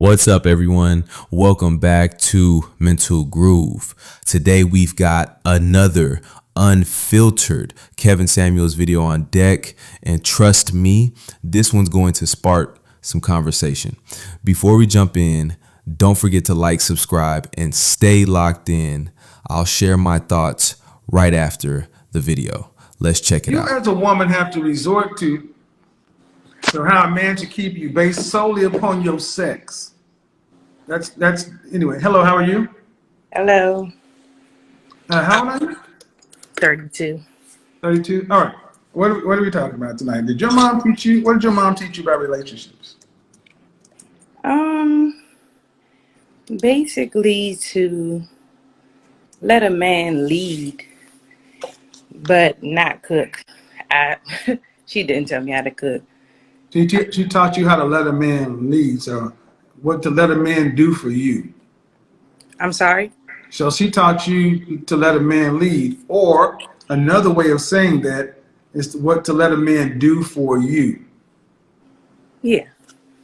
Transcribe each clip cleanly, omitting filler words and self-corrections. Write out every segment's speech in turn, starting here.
What's up, everyone? Welcome back to Mental Groove. Today we've got another unfiltered Kevin Samuels video on deck, and trust me, this one's going to spark some conversation. Before we jump in, don't forget to like, subscribe, and stay locked in. I'll share my thoughts right after the video. Let's check it out. You as a woman have to resort to how a man should keep you based solely upon your sex. That's anyway. Hello, how are you? Hello, How old are you? 32. 32. All right. What are we talking about tonight? Did your mom teach you? What did your mom teach you about relationships? Basically to let a man lead, but not cook. I, she didn't tell me how to cook. She taught you how to let a man lead. So, what to let a man do for you? I'm sorry? So she taught you to let a man lead, or another way of saying that is what to let a man do for you. Yeah.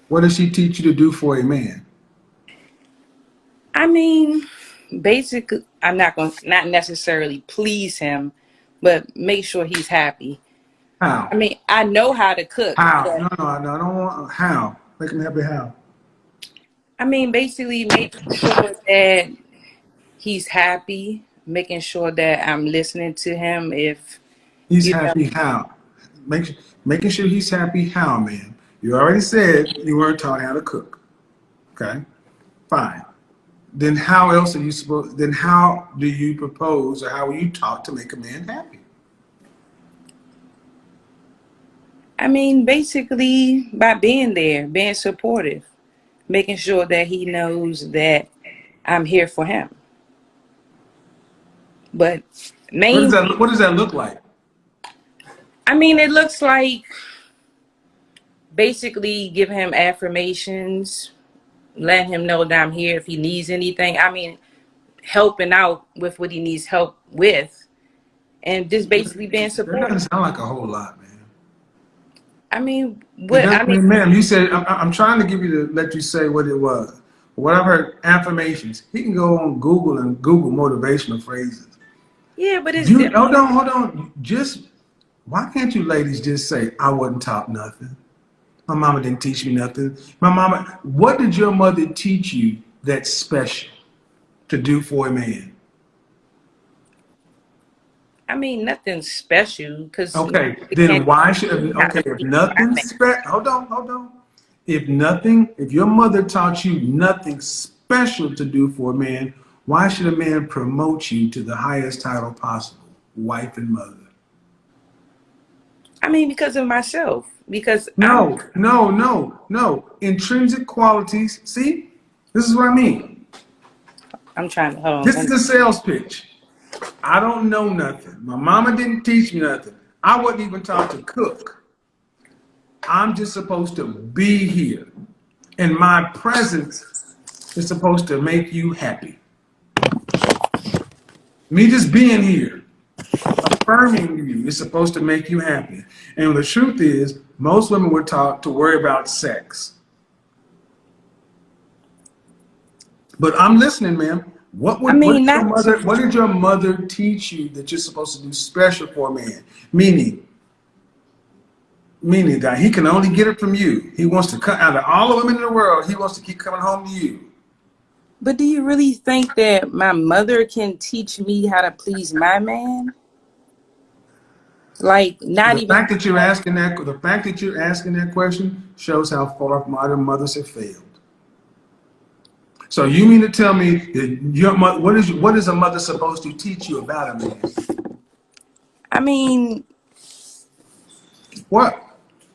What does she teach you to do for a man? I mean, basically, I'm not necessarily please him, but make sure he's happy. How? I mean, I know how to cook. How? But, No, I don't want how. Make him happy how? I mean, basically making sure that he's happy, making sure that I'm listening to him if, He's you know, happy how? Making sure he's happy how, man. You already said you weren't taught how to cook. Okay? Fine. Then how else are you supposed then how do you propose or how are you taught to make a man happy? I mean, basically by being there, being supportive, making sure that he knows that I'm here for him. But mainly, What does that look like? I mean, it looks like basically giving him affirmations, letting him know that I'm here if he needs anything. I mean, helping out with what he needs help with, and just basically being That doesn't supportive. sound like a whole lot, man. I mean, It what I doesn't, mean, ma'am, you said I'm trying to give you to let you say what it was. What I've heard affirmations. He can go on Google and Google motivational phrases. yeah, but it's You different. hold on. Just why can't you ladies just say I wasn't taught nothing? My mama didn't teach me nothing. My mama, what did your mother teach you that's special to do for a man? I mean, nothing special because Okay, you then can't why should how okay to if please my nothing man. special? Hold on. If your mother taught you nothing special to do for a man, why should a man promote you to the highest title possible, wife and mother? I mean, because of myself. Because No. Intrinsic qualities. See, this is what I mean. I'm trying to hold This is on. a sales pitch. I don't know nothing. My mama didn't teach me nothing. I wasn't even taught to cook. I'm just supposed to be here. And my presence is supposed to make you happy. Me just being here, affirming you, is supposed to make you happy. And the truth is, most women were taught to worry about sex. But I'm listening, ma'am. I mean, not What did your mother teach you that you're supposed to do special for a man? Meaning that he can only get it from you. He wants to cut out of all the women in the world, he wants to keep coming home to you. but do you really think that my mother can teach me how to please my man? Like, not The even. fact that you're asking that question shows how far modern mothers have failed. So you mean to tell me that your mother, what is a mother supposed to teach you about a man? I mean, What?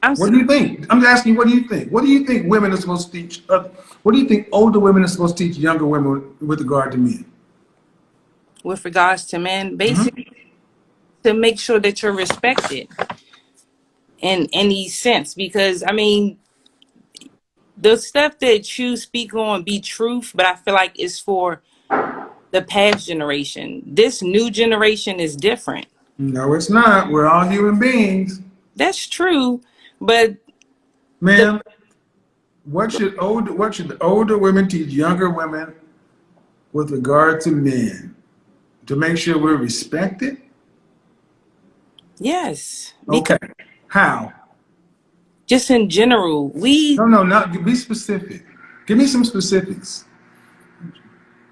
I'm What do you think? I'm just asking you, what do you think? What do you think women are supposed to teach? What do you think older women are supposed to teach younger women with regard to men? with regards to men, Mm-hmm. basically to make sure that you're respected in any sense. Because I mean, the stuff that you speak on be truth, but I feel like it's for the past generation. This new generation is different. No, it's not. We're all human beings. That's true, but the Ma'am, what should the older women teach younger women with regard to men to make sure we're respected? Yes, because Okay. How? just in general, we No, not be specific. Give me some specifics.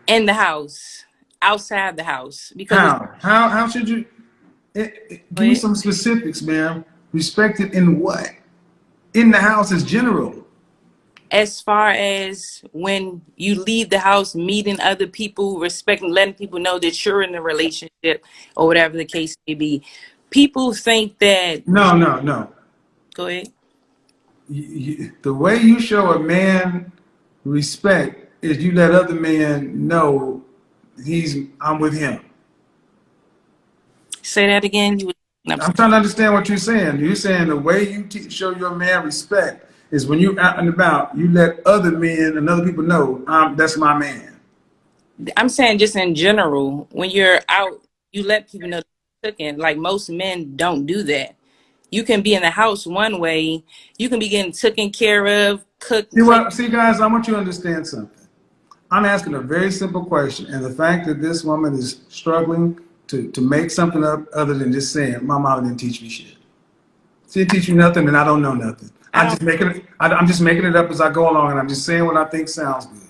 in the house, outside the house, because it's How? How should you give me some specifics, ma'am? Respected in what? In the house is general. as far as when you leave the house, meeting other people, respecting, letting people know that you're in a relationship or whatever the case may be. People think that, No. go ahead. The way you show a man respect is you let other men know I'm with him. Say that again. I'm I'm sorry. trying to understand what you're saying. You're saying the way you show your man respect is when you're out and about, you let other men and other people know that's my man. I'm saying just in general, when you're out, you let people know that you're cooking. Like most men don't do that. You can be in the house one way, you can be getting taken care of, cooked, clean. See, guys, I want you to understand something. I'm asking a very simple question, and the fact that this woman is struggling to make something up other than just saying, "My mama didn't teach me shit. She didn't teach me nothing, and I don't know nothing. I don't I'm just making it up as I go along, and I'm just saying what I think sounds good."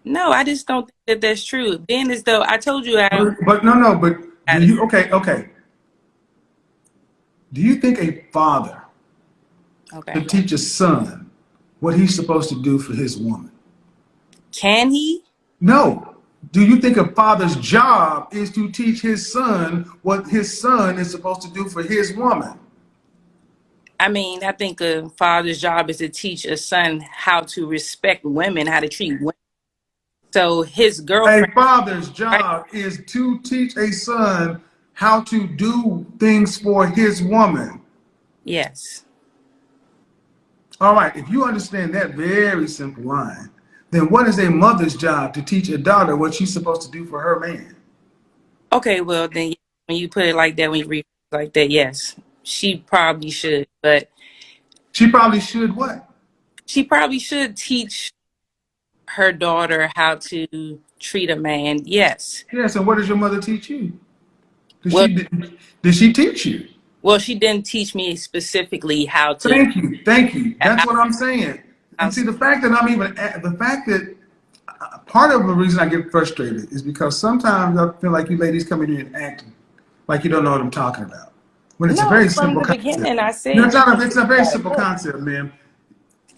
know. I just don't think that that's true. Being as though I told you I But no. But do had it. you? Okay. Do you think a father Okay. could teach a son what he's supposed to do for his woman? Can he? No. Do you think a father's job is to teach his son what his son is supposed to do for his woman? I mean, I think a father's job is to teach a son how to respect women, how to treat women. So his A girlfriend, father's right? job is to teach a son how to do things for his woman. Yes. All right, if you understand that very simple line, then what is a mother's job to teach a daughter what she's supposed to do for her man? Okay, well then when you put it like that, when you read it like that, yes, she probably should, but She probably should what? she probably should teach her daughter how to treat a man. Yes. Yes, and what does your mother teach you? Did Well, she did she teach you? well, she didn't teach me specifically how to Thank you. That's how, what I'm saying. how And see, the fact that the fact that part of the reason I get frustrated is because sometimes I feel like you ladies come in here and acting like you don't know what I'm talking about. When it's a no, very from simple the concept. beginning I No, said you can it's a very got a simple book. concept, man.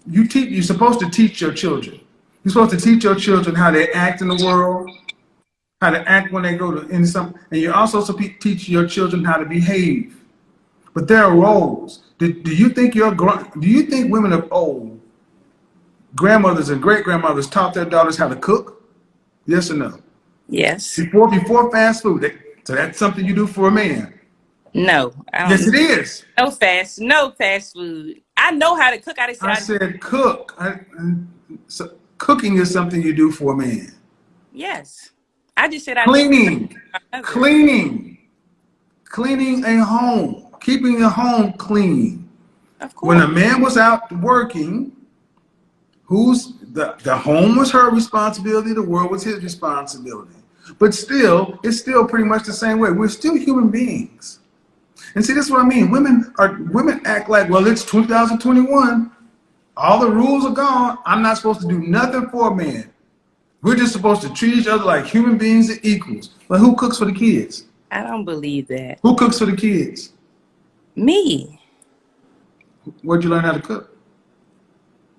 You're supposed to teach your children. You're supposed to teach your children how they act in the world, how to act when they go to in some, and you're also supposed to teach your children how to behave. But there are roles. Do you think women of old, grandmothers and great grandmothers, taught their daughters how to cook? Yes or no? Yes. Before fast food. So that's something you do for a man. No, I Yes, don't. it is. No fast food. I know how to cook. I just said I said cook. So cooking is something you do for a man. yes. I just said I know Cleaning, my mother. cleaning, cleaning a home, keeping a home clean. Of When course. a man was out working, the home was her responsibility, the world was his responsibility. But still, it's still pretty much the same way. We're still human beings. And see, this is what I mean. Women act like, well, it's 2021. All the rules are gone. I'm not supposed to do nothing for a man. We're just supposed to treat each other like human beings and equals. But who cooks for the kids? I don't believe that. Who cooks for the kids? Me. Where'd you learn how to cook?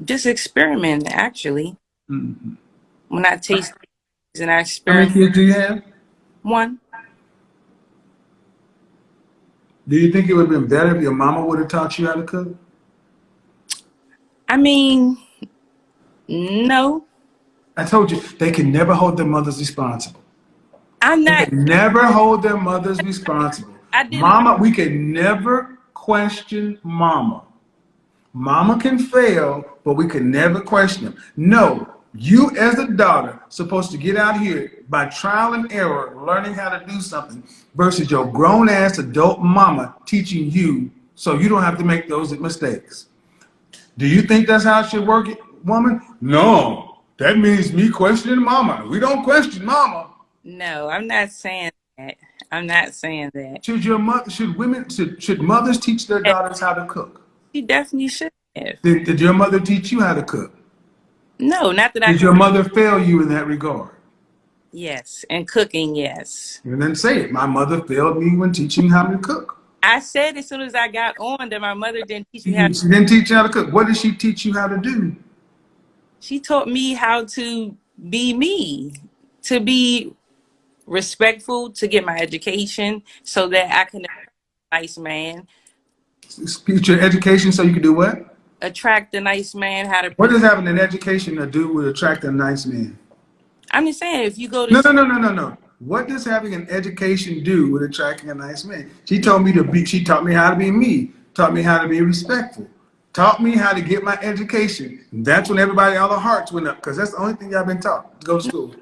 Just experiment actually. Mm-hmm. When I taste things and I How many experiment kids do you have? one. Do you think it would have been better if your mama would have taught you how to cook? I mean, no. I told you, they can never hold their mothers responsible. I'm They not can never hold their mothers responsible. I didn't Mama, we can never question mama. Mama can fail, but we can never question them. No, you as a daughter supposed to get out here by trial and error, learning how to do something, versus your grown ass adult mama teaching you so you don't have to make those mistakes. Do you think that's how it should work woman? No, that means me questioning mama. We don't question mama. No, I'm not saying that. I'm not saying that. Should mothers teach their daughters how to cook? She definitely should have. Did your mother teach you how to cook? No, not that I Did can. your mother fail you in that regard? Yes, and cooking, yes. And then say it. My mother failed me when teaching how to cook. I said as soon as I got on that my mother didn't teach me how. She didn't teach you how to cook. What did she teach you how to do? She taught me how to be me, to be respectful, to get my education so that I can attract a nice man. Get your education so you can do what? Attract a nice man, how to What does present. having an education to do with attracting a nice man? I'm just saying, if you go to No, no, no, no, no, no. What does having an education do with attracting a nice man? She told me to be, she taught me how to be me, taught me how to be respectful, taught me how to get my education. And that's when everybody, all the hearts went up, because that's the only thing y'all been taught to go to school.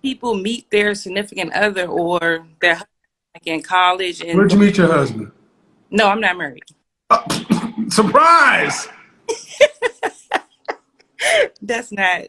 people meet their significant other or their husband, like in college, Where'd and you meet your husband? no, I'm not married. Surprise! That's not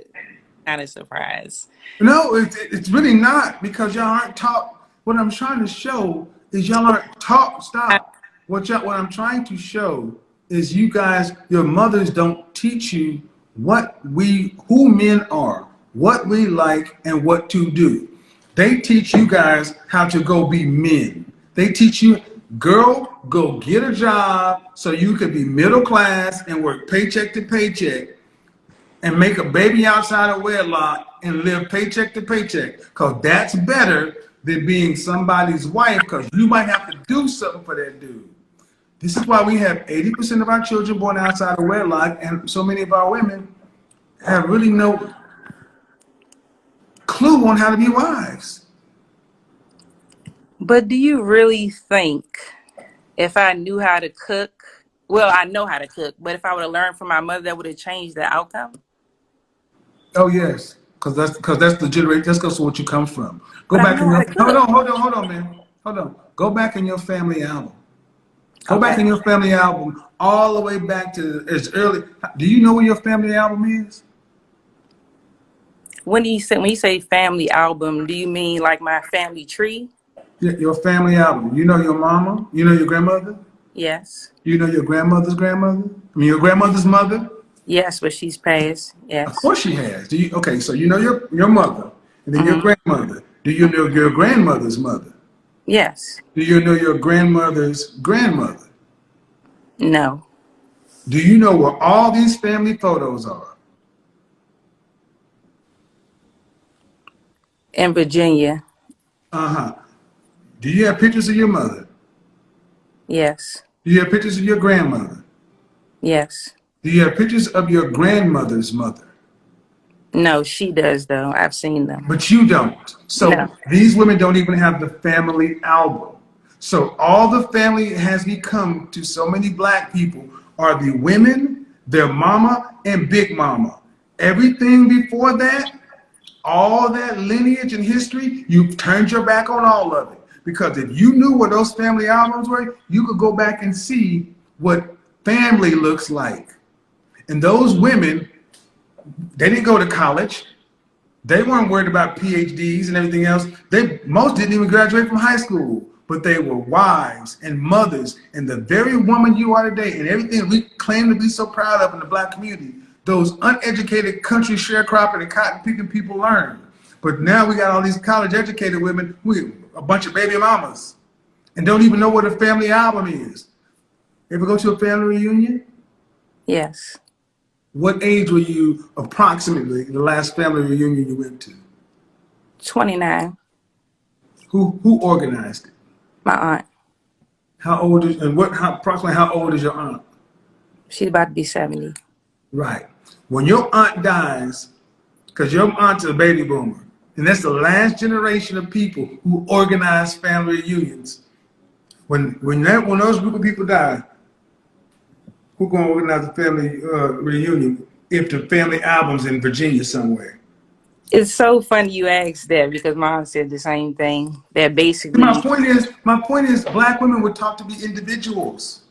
a surprise. No, it's really not, because y'all aren't taught. What I'm trying to show is y'all aren't taught. Stop. What I'm trying to show is you guys, your mothers don't teach you who men are, what we like, and what to do. They teach you guys how to go be men. They teach you, girl, go get a job so you can be middle class and work paycheck to paycheck and make a baby outside of wedlock and live paycheck to paycheck, because that's better than being somebody's wife, because you might have to do something for that dude. This is why we have 80% of our children born outside of wedlock, and so many of our women have really no clue on how to be wives. But do you really think if I knew how to cook, well, I know how to cook, but if I would have learned from my mother, that would have changed the outcome? Oh yes, because that's the generation. That's because what you come from. Go But I back in know how your to cook. hold on, man. Hold on. Go back in your family album. Go back Okay. in your family album all the way back to as early. Do you know where your family album is? When you say family album, do you mean like my family tree? Your family album. You know your mama. You know your grandmother. Yes. You know your grandmother's grandmother. I mean your grandmother's mother. Yes, but she's passed. Of Yes. course she has. Okay, so you know your mother, and then your Hmm. grandmother. Do you know your grandmother's mother? Yes. Do you know your grandmother's grandmother? No. Do you know where all these family photos are? In Virginia. Uh-huh. Do you have pictures of your mother? Yes. Do you have pictures of your grandmother? Yes. Do you have pictures of your grandmother's mother? No, she does though. I've seen them. But you don't. So No. these women don't even have the family album. So all the family has become to so many black people are the women, their mama, and big mama. Everything before that, all that lineage and history, you've turned your back on all of it. Because if you knew what those family albums were, you could go back and see what family looks like. And those women, they didn't go to college. They weren't worried about PhDs and everything else. Most didn't even graduate from high school, but they were wives and mothers, and the very woman you are today, and everything we claim to be so proud of in the black community, those uneducated country sharecropping and cotton picking people learned. But now we got all these college educated women, a bunch of baby mamas, and don't even know what a family album is. Ever go to a family reunion? Yes. What age were you approximately the last family reunion you went to? 29. Who organized it? My aunt. How old is approximately how old is your aunt? She's about to be 70. Right. When your aunt dies, because your aunt's a baby boomer, and that's the last generation of people who organize family reunions. When those group of people die, who's gonna organize a family reunion if the family album's in Virginia somewhere? It's so funny you asked that because mom said the same thing. That My basically, point is, black women were taught to be individuals.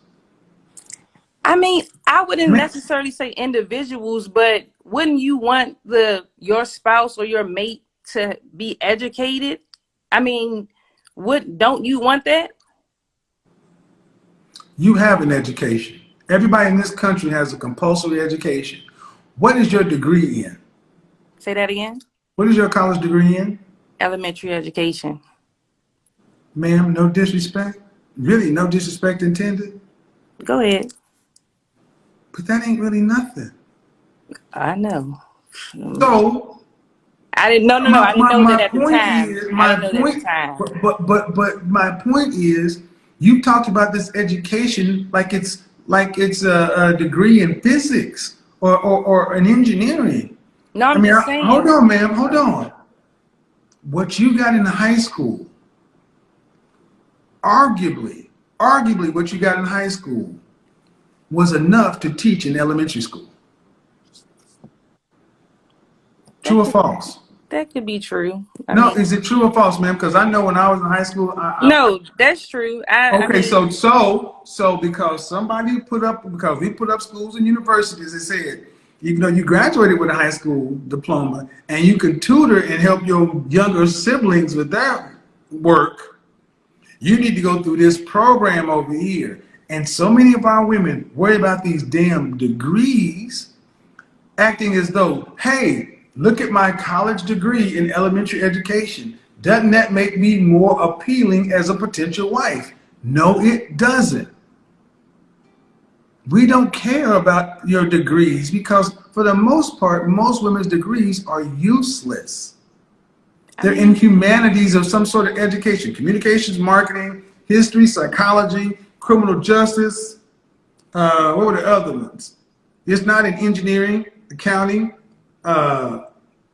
I mean, I wouldn't Man, necessarily say individuals, but wouldn't you want your spouse or your mate to be educated? I mean, don't you want that? you have an education. Everybody in this country has a compulsory education. What is your degree in? Say that again. What is your college degree in? Elementary education. Ma'am, no disrespect. Really, no disrespect intended. Go ahead. But that ain't really nothing. I know. So I didn't. No, no, no. my, I didn't my, know that my at the point time. is I my didn't know that at the point time. but my point is you talked about this education like it's a degree in physics or an engineering. No, I I'm mean, just hold saying. on, ma'am, hold on. What you got in high school, arguably what you got in high school was enough to teach in elementary school. True That or could false? that could be true. I No, mean, is it true or false, ma'am? Because I know when I was in high school, no, that's true. I okay, mean, so because because we put up schools and universities that said, you graduated with a high school diploma and you can tutor and help your younger siblings with their work, you need to go through this program over here. And so many of our women worry about these damn degrees, acting as though, hey, look at my college degree in elementary education. Doesn't that make me more appealing as a potential wife? No, it doesn't. We don't care about your degrees because, for the most part, most women's degrees are useless. I They're in mean, humanities of some sort of education, communications, marketing, history, psychology, criminal justice. What were the other ones? It's not in engineering, accounting, uh,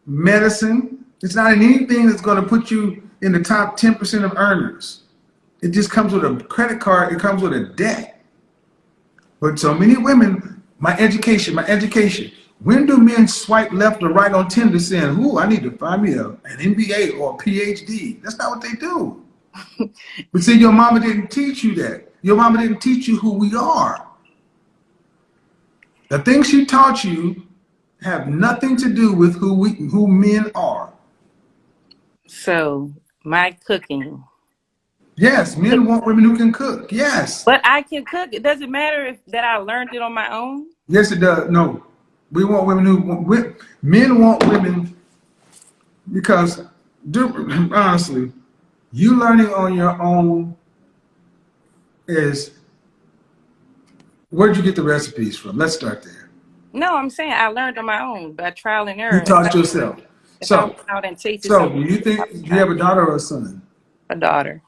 medicine. It's not in anything that's going to put you in the top 10% of earners. It just comes with a credit card. It comes with a debt. But so many women, my education, my education. When do men swipe left or right on Tinder saying, ooh, I need to find me an MBA or a PhD? That's not what they do. But see, your mama didn't teach you that. Your mama didn't teach you who we are. The things she taught you have nothing to do with who men are. so my cooking. Yes, men want women who can cook. Yes. But I can cook. It doesn't matter if that I learned it on my own. Yes, it does. No. We want women men want women because honestly, you learning on your own is where'd you get the recipes from? Let's start there. No, I'm saying I learned on my own by trial and You error. taught yourself. If I So went out and tasted so something, do you I think would do you try have a daughter or a son? a daughter.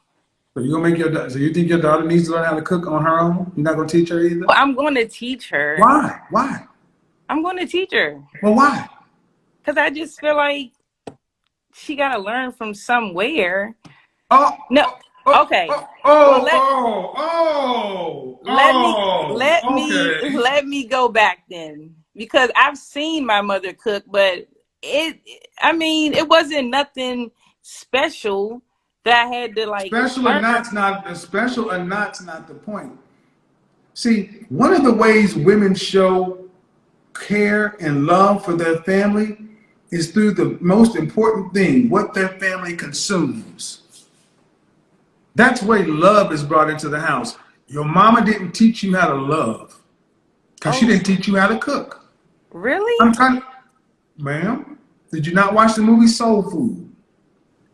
So you gonna make so you think your daughter needs to learn how to cook on her own? You're not gonna teach her either? Well, I'm going to teach her. Why? Why? I'm going to teach her Well, why? because I just feel like she got to learn from somewhere. Oh, No, oh, oh, okay. oh, Well, let me let me okay. let me go back then because I've seen my mother cook, but it. I mean, it wasn't nothing special that I had to like learn. Special or not's not the point. See, one of the ways women show care and love for their family is through the most important thing, what their family consumes. That's where love is brought into the house. Your mama didn't teach you how to love because she Oh, didn't teach you how to cook. really? I'm trying, ma'am, did you not watch the movie Soul Food?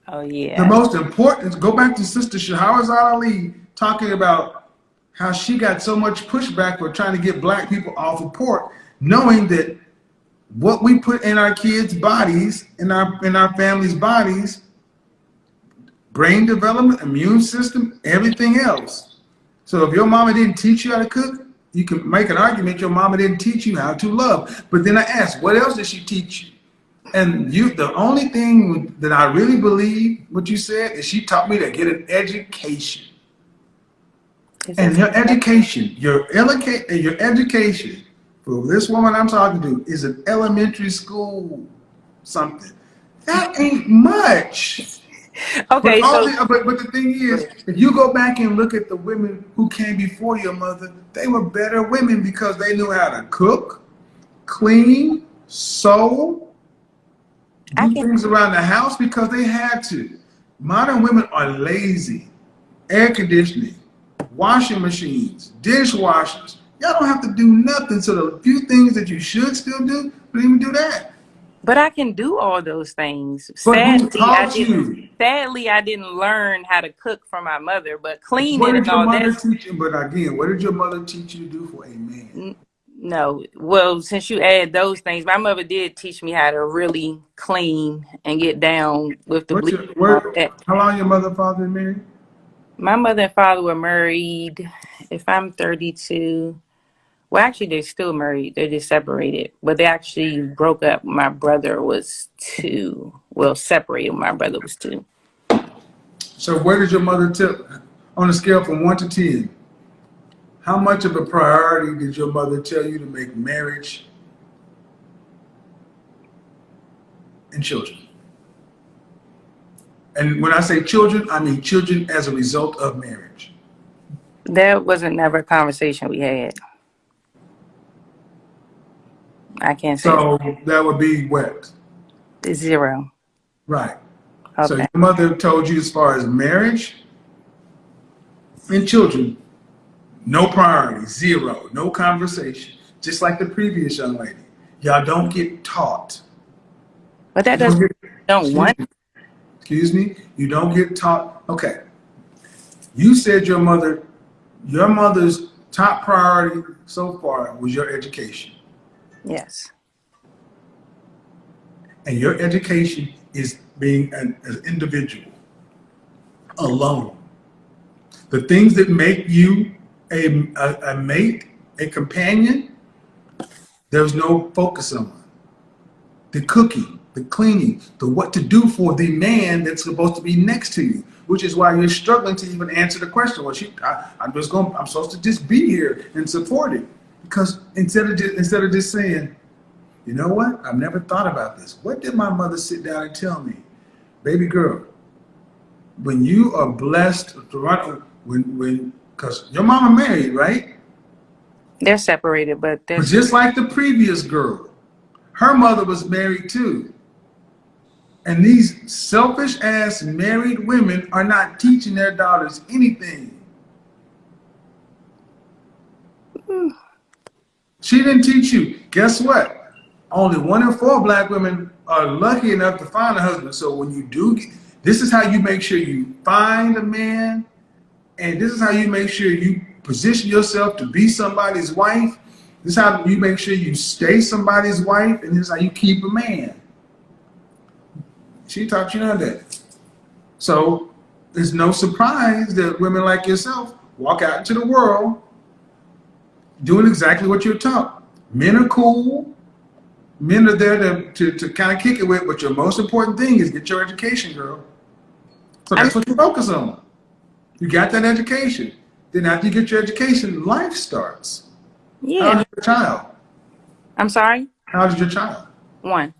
Oh The yeah. most important, go back to Sister Shahrazad Ali talking about how she got so much pushback for trying to get black people off of pork, knowing that what we put in our kids' bodies, in our families' bodies, brain development, immune system, everything else. So if your mama didn't teach you how to cook, you can make an argument your mama didn't teach you how to love. But then I ask, what else did she teach you? And the only thing that I really believe what you said is she taught me to get an education. Is And that your education for this woman I'm talking to is an elementary school something. That ain't much. Okay, so But the thing is, if you go back and look at the women who came before your mother, they were better women because they knew how to cook, clean, sew, I do can, things around the house because they had to. Modern women are lazy. Air conditioning, washing machines, dishwashers. Y'all don't have to do nothing. So the few things that you should still do, don't even do that. but I can do all those things. But who taught you? Sadly, I didn't learn how to cook from my mother, but What cleaning did and your all mother that. teach you? But again, what did your mother teach you to do for a man? No. Well, since you add those things, my mother did teach me how to really clean and get down with the bleach and all that. How long your mother and father been married? My mother and father were married, if I'm 32. Well, actually, they're still married. They're just separated. But they actually broke up. My brother was 2. Well, separated. My brother was 2. So where did your mother tell, on a scale from 1 to 10, how much of a priority did your mother tell you to make marriage and children? And when I say children, I mean children as a result of marriage. That wasn't never a conversation we had. I can't say So that would be what? 0. Right. So Okay. your mother told you as far as marriage and children, no priority, 0, no conversation. Just like the previous young lady. Y'all don't get taught. But that You don't doesn't get, don't excuse want. me, excuse me, you don't get taught. Okay. You said your mother's top priority so far was your education. Yes. And your education is being an individual alone. The things that make you a mate, a companion, there's no focus on. The cooking, the cleaning, the what to do for the man that's supposed to be next to you, which is why you're struggling to even answer the question. Well, I'm supposed to just be here and support it, because instead of just saying, you know what, I've never thought about this. What did my mother sit down and tell me, baby girl? When you are blessed to run, because your mama married, right? They're separated, but But that's just like the previous girl, her mother was married too. And these selfish ass married women are not teaching their daughters anything. She didn't teach you. Guess what? Only 1 in 4 black women are lucky enough to find a husband. So when you do, this is how you make sure you find a man, and this is how you make sure you position yourself to be somebody's wife. This is how you make sure you stay somebody's wife, and this is how you keep a man. She taught you none of that. So it's no surprise that women like yourself walk out into the world doing exactly what you're taught. Men are cool. Men are there to kind of kick it with, but your most important thing is get your education, girl. So I mean, that's what you focus on. You got that education. Then after you get your education, life starts. How yeah. old is your child? I'm sorry. How old is your child? 1.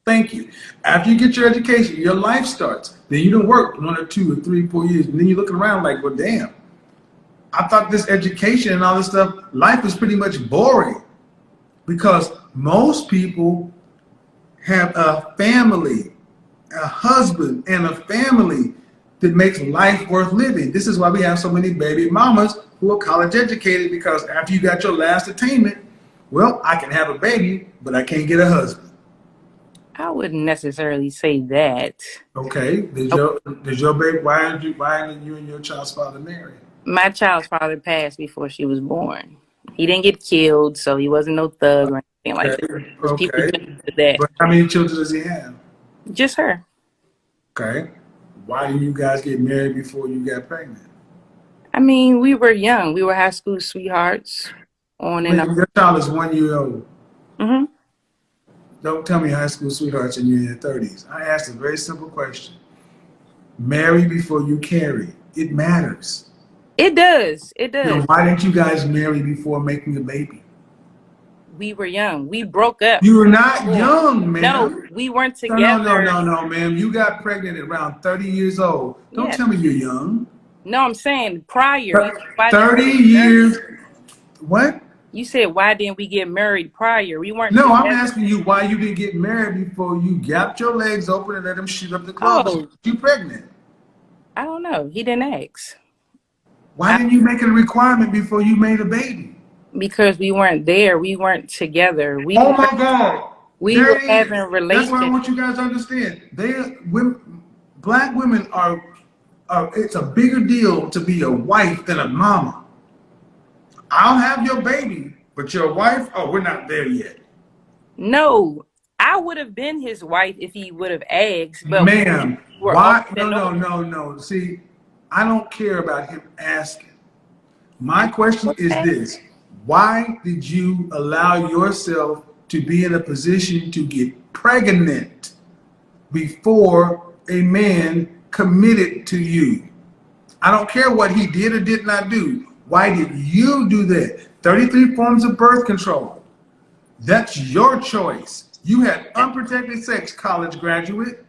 Thank you. After you get your education, your life starts. Then you don't work 1 or 2 or 3 or 4 years, and then you're looking around like, well, damn. I thought this education and all this stuff, life is pretty much boring, because most people have a family, a husband, and a family that makes life worth living. This is why we have so many baby mamas who are college educated, because after you got your last attainment, well, I can have a baby, but I can't get a husband. I wouldn't necessarily say that. Okay, did your baby? Why did you and your child's father marry? My child's father passed before she was born. He didn't get killed, so he wasn't no thug or anything like that. Okay, Most people okay. jump to that. But how many children does he have? Just her. Okay. Why did you guys get married before you got pregnant? I mean, we were young. We were high school sweethearts. On I and on. mean, your child is 1 year old. Hmm. Don't tell me high school sweethearts and you're in your 30s. I asked a very simple question. Marry before you carry. It matters. It does. It Then does. why didn't you guys marry before making a baby? We were young. We broke up. You were not young, No, ma'am. we weren't No, together. ma'am. You got pregnant at around 30 years old. Don't Yeah. tell me you're young. No, I'm saying prior. You said, why didn't 30 we get married? years. What? You said, why didn't we get married prior? We weren't No, I'm together. asking you why you didn't get married before you gapped your legs open and let him shoot up the clothes. Oh, You pregnant. I don't know. He didn't ask. Why didn't you make it a requirement before you made a baby? Because we weren't there. We weren't together. Oh my God. We There were it having is. That's what I relations. want you guys to understand. Black women are, it's a bigger deal to be a wife than a mama. I'll have your baby, but your wife, oh, we're not there yet. No, I would have been his wife if he would have asked, but Ma'am, we're off why? and on. No. See, I don't care about him asking. My question is Okay. this. Why did you allow yourself to be in a position to get pregnant before a man committed to you? I don't care what he did or did not do. Why did you do that? 33 forms of birth control. That's your choice. You had unprotected sex, college graduate.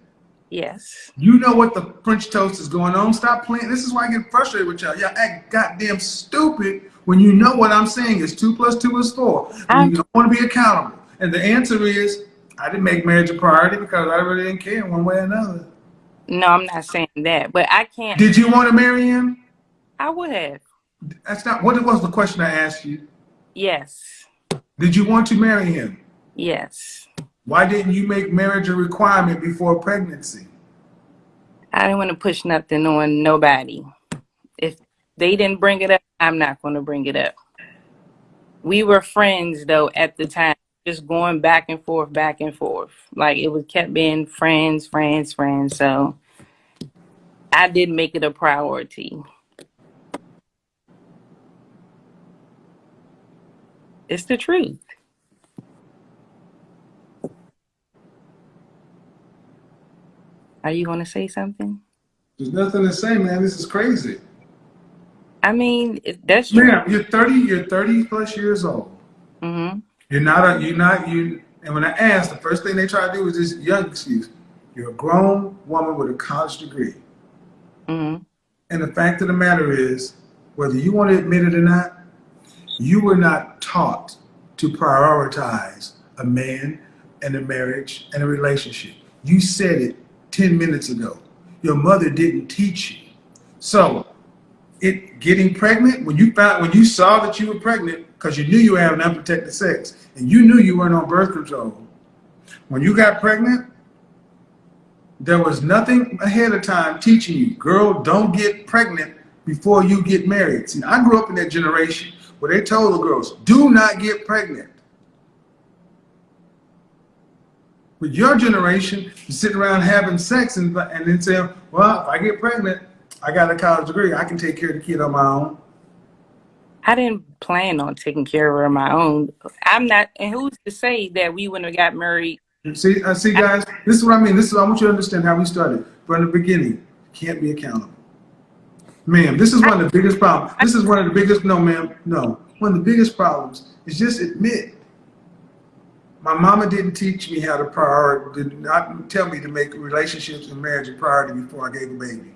Yes. You know what the French toast is going on. Stop playing. This is why I get frustrated with y'all. Y'all act goddamn stupid when you know what I'm saying is 2 + 2 is 4. When I'm you don't want to be accountable. And the answer is, I didn't make marriage a priority because I really didn't care one way or another. no, I'm not saying that, but I can't. Did you want to marry him? I would have. That's not what was the question I asked you. Yes. Did you want to marry him? Yes. Why didn't you make marriage a requirement before pregnancy? I didn't want to push nothing on nobody. If they didn't bring it up, I'm not going to bring it up. We were friends though at the time, just going back and forth, back and forth. Like it was kept being friends. So I didn't make it a priority. It's the truth. Are you going to say something? There's nothing to say, man. This is crazy. I mean, that's true. Ma'am, you're 30 plus years old. Mm-hmm. And when I ask, the first thing they try to do is this young excuse. You're a grown woman with a college degree. Mm-hmm. And the fact of the matter is, whether you want to admit it or not, you were not taught to prioritize a man and a marriage and a relationship. You said it 10 minutes ago. Your mother didn't teach you. So getting pregnant, when you saw that you were pregnant, because you knew you were having unprotected sex, and you knew you weren't on birth control, when you got pregnant, there was nothing ahead of time teaching you, girl, don't get pregnant before you get married. See, I grew up in that generation where they told the girls, do not get pregnant. But your generation is sitting around having sex and then saying, well, if I get pregnant, I got a college degree, I can take care of the kid on my own. I didn't plan on taking care of her on my own. I'm not, and who's to say that we wouldn't have got married? See, guys, this is what I mean. I want you to understand how we started from the beginning. You can't be accountable. Ma'am, this is one of the biggest problems. This is one of the biggest, no, ma'am, no. One of the biggest problems is just admit. My mama didn't teach me how to did not tell me to make relationships and marriage a priority before I gave a baby.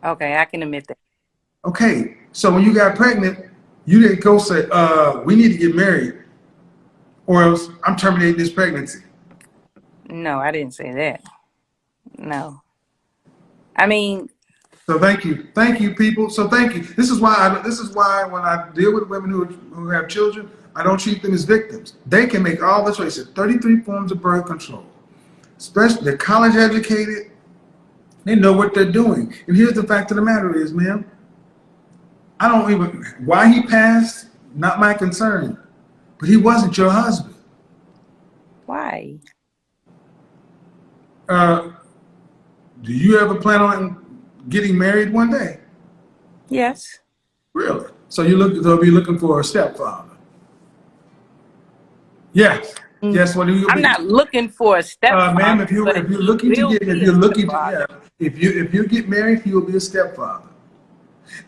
Okay, I can admit that. Okay, so when you got pregnant, you didn't go say, we need to get married, or else I'm terminating this pregnancy. No, I didn't say that. No. I mean, So thank you, people. So thank you. This is why when I deal with women who have children, I don't treat them as victims. They can make all the choices. 33 forms of birth control. Especially they're college educated. They know what they're doing. And here's the fact of the matter is, ma'am, why he passed, not my concern. But he wasn't your husband. why? Do you ever plan on getting married one day? Yes. Really? So they'll be looking for a stepfather. Yes. Yes. What do you? I'm not looking for a stepfather. Ma'am, if you get married, he will be a stepfather.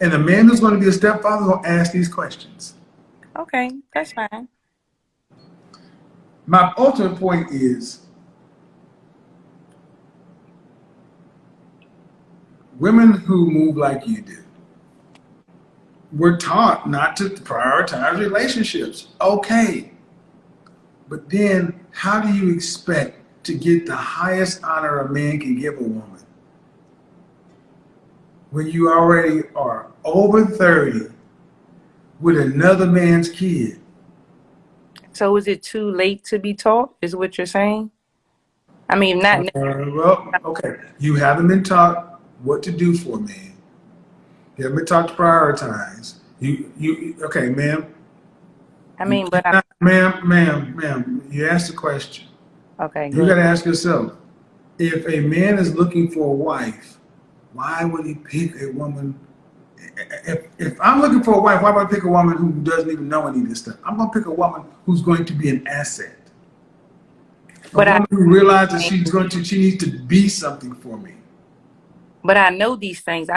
And the man who's going to be a stepfather will ask these questions. Okay, that's fine. My ultimate point is women who move like you do, we're taught not to prioritize relationships. Okay. But then how do you expect to get the highest honor a man can give a woman when you already are over 30 with another man's kid? So is it too late to be taught, is what you're saying? I mean, not Well, okay. You haven't been taught what to do for a man. You haven't been taught to prioritize. Okay, ma'am. I You mean, but cannot, ma'am, you asked the question. okay, You good. got to ask yourself, if a man is looking for a wife, why would he pick a woman? If I'm looking for a wife, why would I pick a woman who doesn't even know any of this stuff? I'm going to pick a woman who's going to be an asset. A But woman who realizes she needs to be something for me. but I know these things.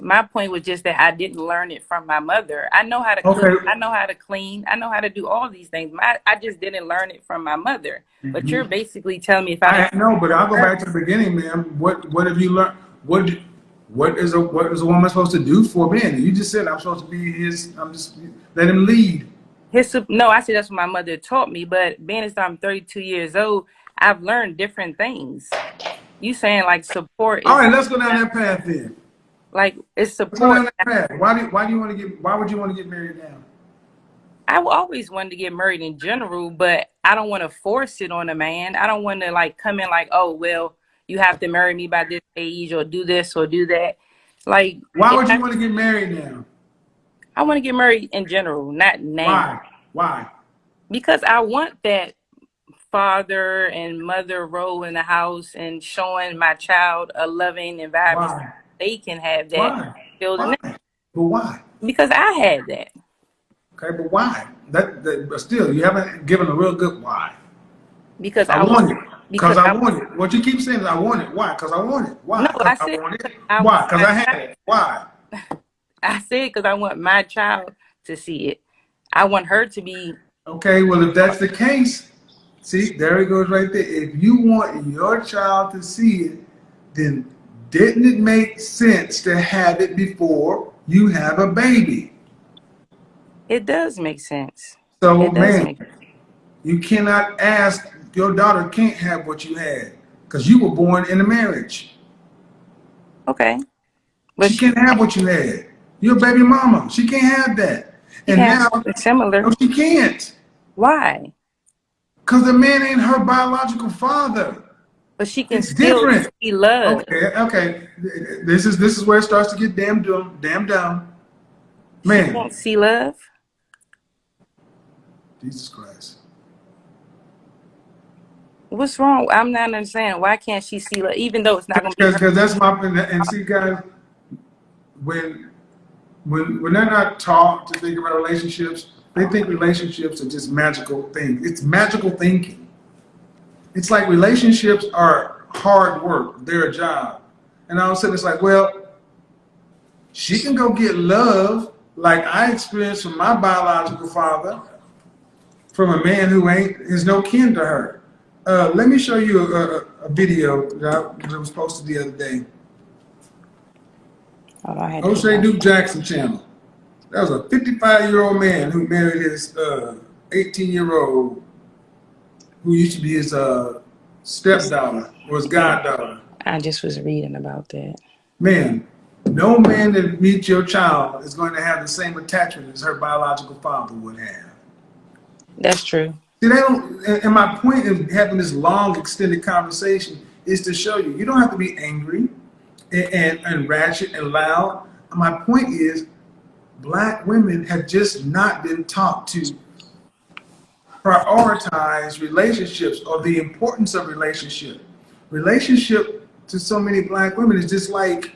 My point was just that I didn't learn it from my mother. I know how to cook. Okay. I know how to clean. I know how to do all these things. I just didn't learn it from my mother. But you're basically telling me if I I know, but I'll go back to the beginning, ma'am. What have you learned? What is a woman supposed to do for men? You just said I'm supposed to be his. I'm just let him lead. no, I said that's what my mother taught me. But being as I'm 32 years old, I've learned different things. You saying like support All is right, let's go down that path then. like it's Let's go support. down that path. Why do you want to get? Why would you want to get married now? I always wanted to get married in general, but I don't want to force it on a man. I don't want to like come in like, oh well, you have to marry me by this age or do this or do that. Like, Why would you want to get married now? I want to get married in general, not now, Why? Why? because I want that father and mother role in the house and showing my child a loving environment so Why? they can have that Why? building Why? But why? because I had that. Okay, but why? But still, you haven't given a real good why. Because I I want want it. Because because I I want it. What you keep saying is I want it. Why? Because I want it. no, Why? Because I I said want it. I Why? want Because my I had child. it. Why? I said because I want my child to see it. I want her to be. Okay, well, if that's the case, see, there it goes right there. If you want your child to see it, then didn't it make sense to have it before you have a baby? It does make sense. So, It does man, make you cannot ask, your daughter can't have what you had because you were born in a marriage. okay, but She can't have what you had. You're a baby mama. She can't have that. she And can have now, something similar. no, she can't. Why? Because the man ain't her biological father. But she can It's still different. see love. Okay. This is where it starts to get damn dumb. She Man, can't see love. Jesus Christ. What's wrong? I'm not understanding. Why can't she see love? Even though it's not gonna be her. Because that's my and see, guys, when when they're not taught to think about relationships, they think relationships are just magical things. It's magical thinking. It's like relationships are hard work. They're a job. And all of a sudden it's like, well, she can go get love like I experienced from my biological father, from a man who is no kin to her. Let me show you a video that was posted the other day. Oh, I had to O'Shea go. Duke Jackson channel. That was a 55-year-old man who married his 18-year-old, who used to be his stepdaughter or his goddaughter. I just was reading about that. Man, no man that meets your child is going to have the same attachment as her biological father would have. That's true. See, they don't, and my point in having this long, extended conversation is to show you don't have to be angry and ratchet and loud. My point is, black women have just not been taught to prioritize relationships or the importance of relationship. Relationship to so many black women is just like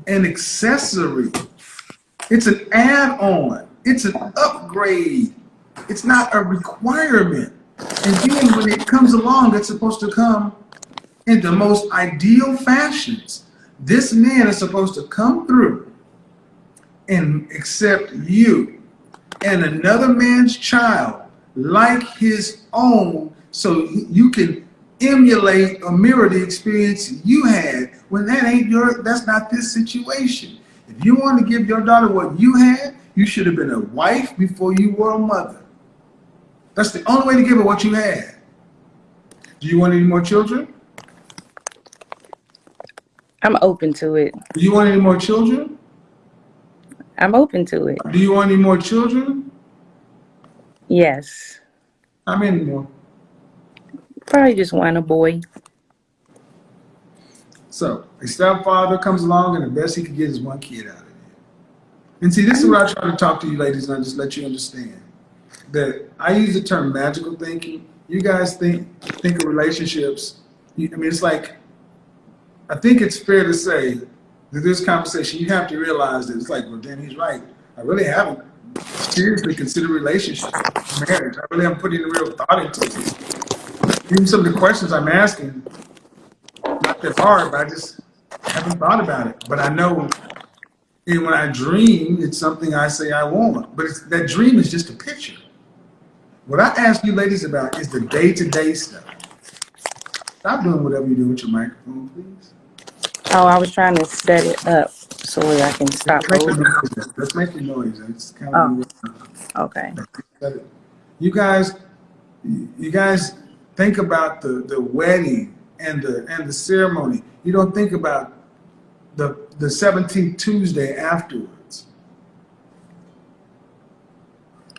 an accessory. It's an add-on. It's an upgrade. It's not a requirement. And then when it comes along, it's supposed to come in the most ideal fashions. This man is supposed to come through and accept you and another man's child like his own so you can emulate or mirror the experience you had when that's not this situation. If you want to give your daughter what you had, you should have been a wife before you were a mother. That's the only way to give her what you had. Do you want any more children? I'm open to it. Do you want any more children? I'm open to it. Do you want any more children? Yes. How many more? Probably just one, a boy. So a stepfather comes along and the best he can get is one kid out of it. And see, this is what I try to talk to you ladies and just let you understand. That I use the term magical thinking. You guys think of relationships. It's like, I think it's fair to say that this conversation, you have to realize that it's like, well, Dan, he's right. I really haven't seriously considered relationships, marriage. I really haven't put any real thought into it. Even some of the questions I'm asking, not that hard, but I just haven't thought about it. But I know, and when I dream, it's something I say I want. But that dream is just a picture. What I ask you ladies about is the day-to-day stuff. Stop doing whatever you do with your microphone, please. Oh, I was trying to set it up so I can stop holding. Let's make the noise. It's kind Oh, okay. You guys think about the wedding and the ceremony. You don't think about the 17th Tuesday afterwards.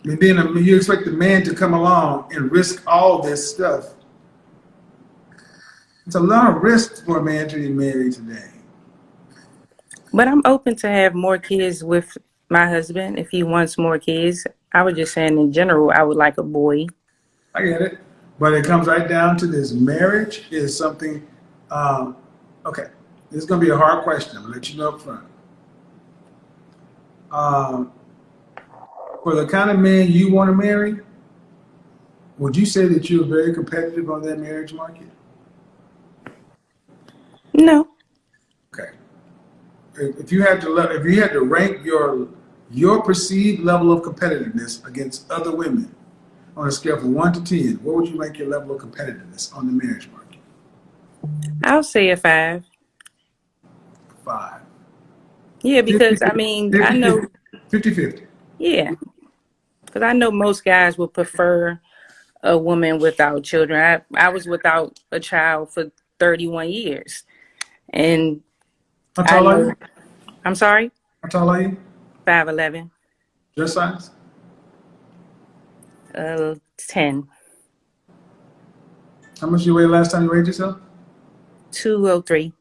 And then you expect the man to come along and risk all this stuff. It's a lot of risk for a man to be married today. But I'm open to have more kids with my husband if he wants more kids. I was just saying in general, I would like a boy. I get it. But it comes right down to this. Marriage is something, okay, this is going to be a hard question. I'm going to let you know up front. For the kind of man you want to marry, would you say that you're very competitive on that marriage market? No. Okay. If you had to rank your perceived level of competitiveness against other women on a scale from 1 to 10, what would you rank your level of competitiveness on the marriage market? I'll say a 5. 5. Yeah, because 50, I know. 50-50. Yeah, because I know most guys would prefer a woman without children. I was without a child for 31 years. And How tall are you? I'm sorry? How tall are you? 5'11". Your size? 10. How much you weighed last time you weighed yourself? 203.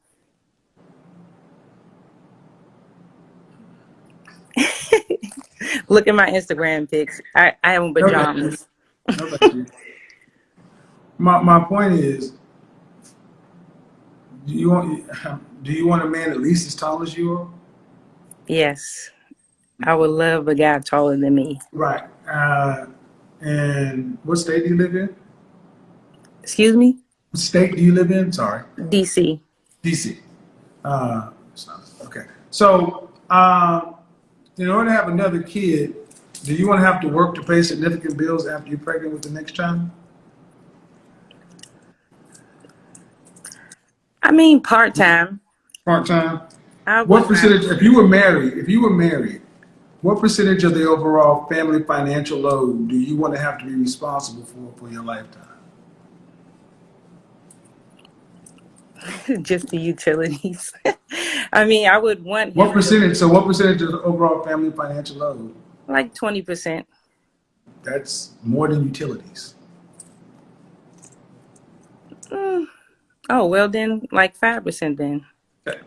Look at my Instagram pics. I have on pajamas. Okay. My point is, do you want a man at least as tall as you are? Yes. I would love a guy taller than me. Right. And what state do you live in? Excuse me? What state do you live in? Sorry. DC. DC. Okay. So, in order to have another kid, do you want to have to work to pay significant bills after you're pregnant with the next child? Part-time. Part-time? What percentage, if you were married, what percentage of the overall family financial load do you want to have to be responsible for your lifetime? Just the utilities. I would want what percentage of the overall family financial load? Like 20%. That's more than utilities. Oh, well then, like 5% then. Okay.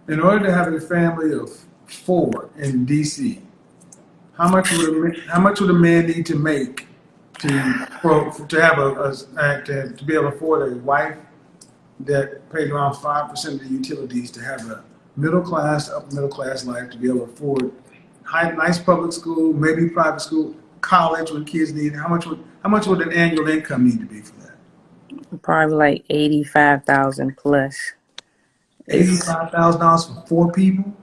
In order to have a family of 4 in DC, how much would a man need to make to be able to afford a wife that paid around 5% of the utilities, to have a upper middle class life, to be able to afford nice public school, maybe private school, college when kids need it? How much would an annual income need to be for that? Probably like 85,000 plus. $85,000 for 4 people?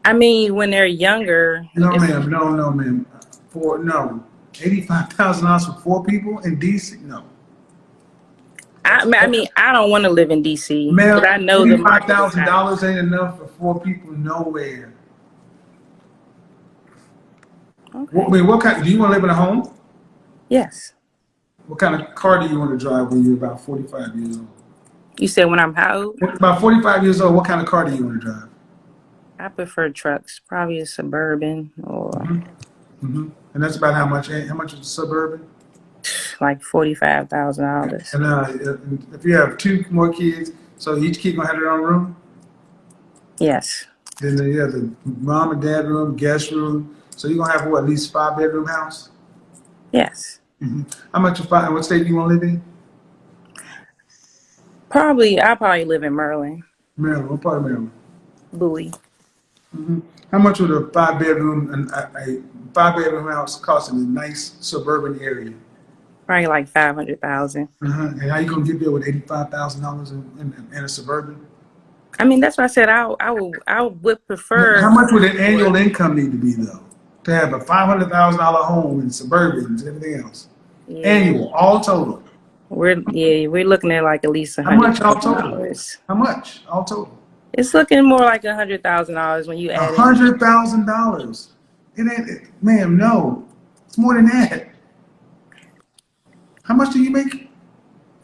When they're younger. No, ma'am. No. $85,000 for 4 people in DC? No. I mean, I don't want to live in DC, Ma'am, but I know the eighty-five market is thousand high. dollars ain't enough for 4 people nowhere. Okay. I mean, what kind? Do you want to live in a home? Yes. What kind of car do you want to drive when you're about 45 years old? You said when I'm how old? About 45 years old, what kind of car do you want to drive? I prefer trucks, probably a Suburban or And that's about how much? How much is a Suburban? like $45,000. And if you have 2 more kids, so each kid gonna have their own room. Yes. Then you have the mom and dad room, guest room. So you're gonna have what, at least 5 bedroom house? Yes. How much you find? What state do you want to live in? I'll probably live in Maryland, Maryland. What part of Maryland? Bowie. How much would a 5 bedroom and a 5 bedroom house cost in a nice suburban area? Probably like 500,000. And how you gonna get there with $85,000 in a suburban? I mean, that's why I said I would How prefer much would an for, annual income need to be though to have a $500,000 home in suburbans and everything else? yeah, Annual, all total. we're looking at like at least a How hundred much all thousand total? dollars. How much all total? It's looking more like $100,000 when you A add in. $100,000. It ain't, ma'am. No, it's more than that. How much do you make,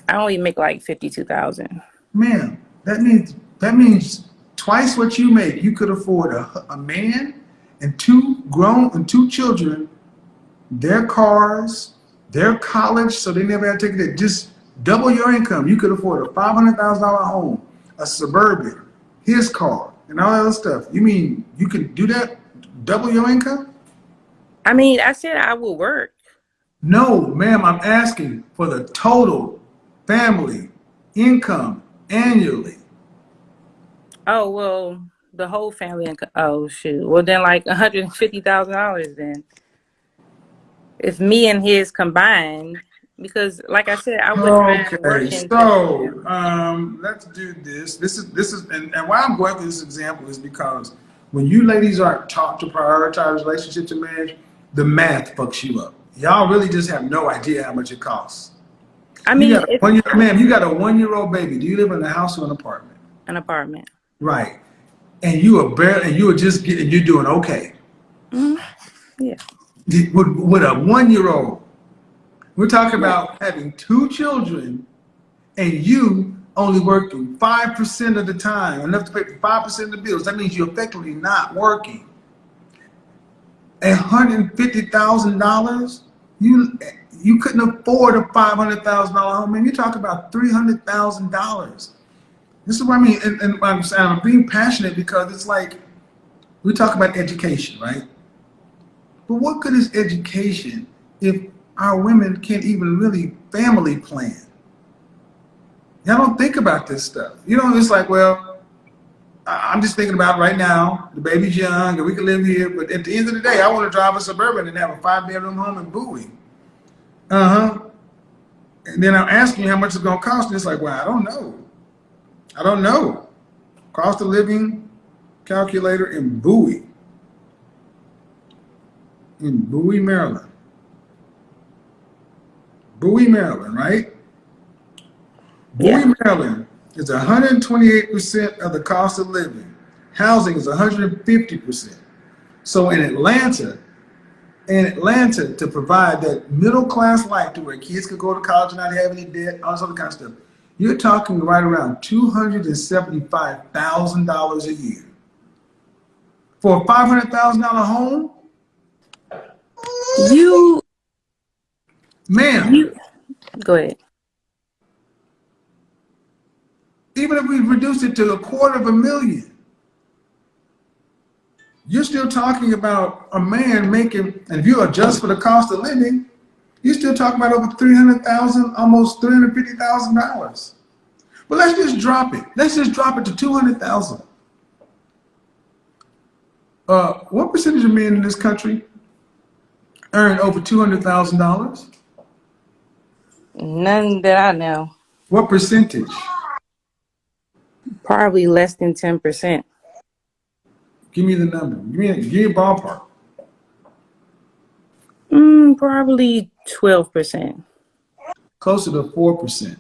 I only make like 52,000. ma'am? That means twice what you make. You could afford a man and two children, their cars, their college, so they never had to take it. Just double your income. You could afford a $500,000 home, a suburban, his car, and all that other stuff. You mean you could do that? Double your income? I mean, I said I would work. No, ma'am. I'm asking for the total family income annually. Oh well, the whole family income. Oh shoot. Well then, like $150,000 then. If me and his combined, because like I said, I wouldn't mind Okay, working to help him. let's do this. This is and why I'm going through this example is because when you ladies aren't taught to prioritize relationships and marriage, the math fucks you up. Y'all really just have no idea how much it costs. I You mean, got a if 1 year, ma'am. You got a 1 year old baby. Do you live in a house or an apartment? an apartment. Right. And you are just getting, you're doing okay Hmm. Yeah. with a 1 year old. We're talking Yeah. about having 2 children and you only working 5% of the time, enough to pay for 5% of the bills. That means you're effectively not working. $150,000, you couldn't afford a $500,000 home. Man, you're talking about $300,000. This is what I mean, and I'm being passionate because it's like we talk about education, right? But what good is education if our women can't even really family plan? Y'all don't think about this stuff. You know, it's like, well, I'm just thinking about right now, the baby's young and we can live here, but at the end of the day, I want to drive a Suburban and have a 5 bedroom home in Bowie. Uh-huh. And then I'm asking you how much it's going to cost, and it's like, well, I don't know. I don't know. Cost of living calculator in Bowie, Maryland. Bowie, Maryland, right? Yeah. Bowie, Maryland is 128% of the cost of living. Housing is 150%. So in Atlanta, to provide that middle class life to where kids could go to college and not have any debt, all this other kind of stuff, you're talking right around $275,000 a year. For a $500,000 home, You ma'am, you go ahead. even if we reduced it to $250,000, you're still talking about a man making, and if you adjust for the cost of living, you're still talking about over 300,000, almost $350,000. But let's just drop it. Let's just drop it to 200,000. What percentage of men in this country earn over $200,000? None that I know. What percentage? Probably less than 10%. Give me the number. Give me a ballpark. Probably 12%. Closer to 4%.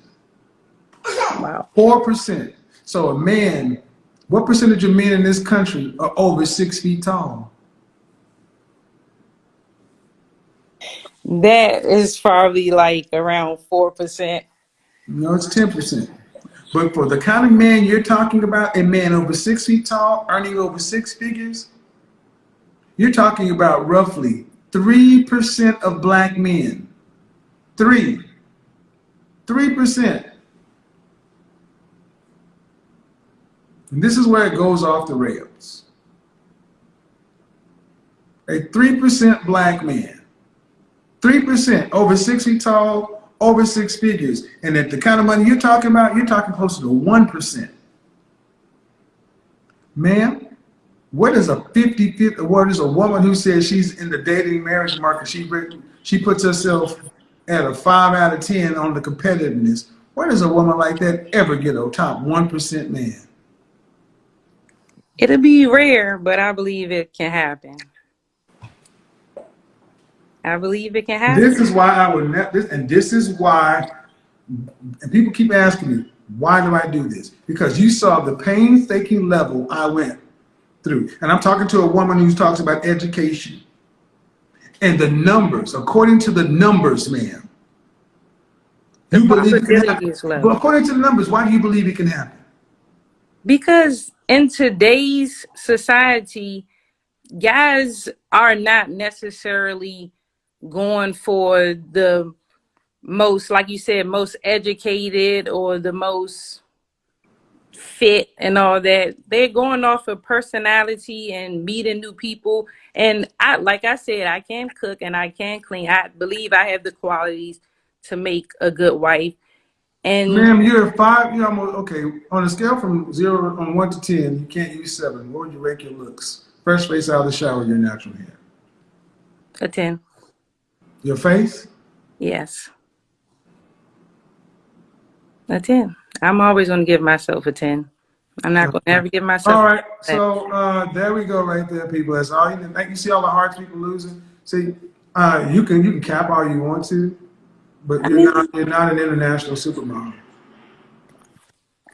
Wow. 4%. So a man, what percentage of men in this country are over 6 feet tall? That is probably like around 4%. No, it's 10%. But for the kind of man you're talking about, a man over 6 feet tall, earning over six figures, you're talking about roughly 3% of black men. Three. 3%. And this is where it goes off the rails. A 3% black man. 3% over 6 feet tall, over six figures. And at the kind of money you're talking about, you're talking closer to 1%. Ma'am, what is a 50-50? What is a woman who says she's in the dating marriage market? She puts herself at a 5 out of 10 on the competitiveness. Where does a woman like that ever get a top 1% man? It'll be rare, but I believe it can happen. I believe it can happen. This is why I would this is why, and people keep asking me, why do I do this? Because you saw the painstaking level I went through. And I'm talking to a woman who talks about education and the numbers. According to the numbers, ma'am, you believe it can happen. Is low. But according to the numbers, why do you believe it can happen? Because in today's society, guys are not necessarily going for the most, like you said, most educated or the most fit and all that. They're going off of personality and meeting new people. And like I said, I can cook and I can clean. I believe I have the qualities to make a good wife. And ma'am, you're five. You're almost okay. On a scale from 0 on 1 to 10, you can't use 7. What would you rank your looks? Fresh face out of the shower, your natural hair. a 10. Your face? Yes. A 10. I'm always going to give myself a 10. I'm not going to ever give myself. All right. So there we go, right there, people. That's all you. You see all the hearts people losing. See, you can cap all you want to, but you're not an international supermodel.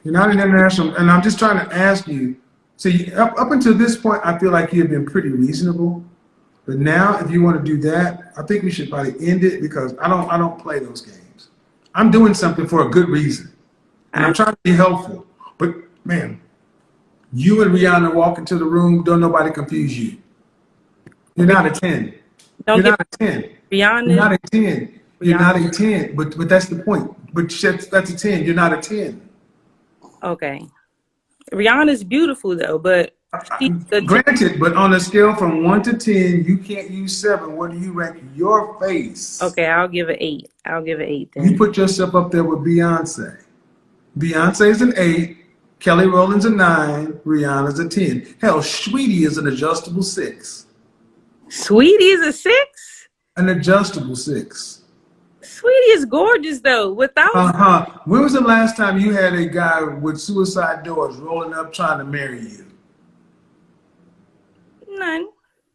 You're not an international, and I'm just trying to ask you. See, up until this point, I feel like you've been pretty reasonable. But now, if you want to do that, I think we should probably end it because I don't play those games. I'm doing something for a good reason, and I'm trying to be helpful. But man, you and Rihanna walk into the room, don't nobody confuse you. You're not a 10. You're not a 10. Rihanna. You're not a 10. You're not a 10. But that's the point. But that's a 10. You're not a 10. Okay. Rihanna's beautiful though, but granted, but on a scale from 1 to 10, you can't use 7. What do you rank your face? Okay, I'll give it 8. I'll give it 8 then. You put yourself up there with Beyonce. Beyonce's an 8. Kelly Rowland's a 9. Rihanna's a 10. Hell, Sweetie is an adjustable 6. Sweetie is a 6? An adjustable 6. Sweetie is gorgeous though. Without When was the last time you had a guy with suicide doors rolling up trying to marry you? None.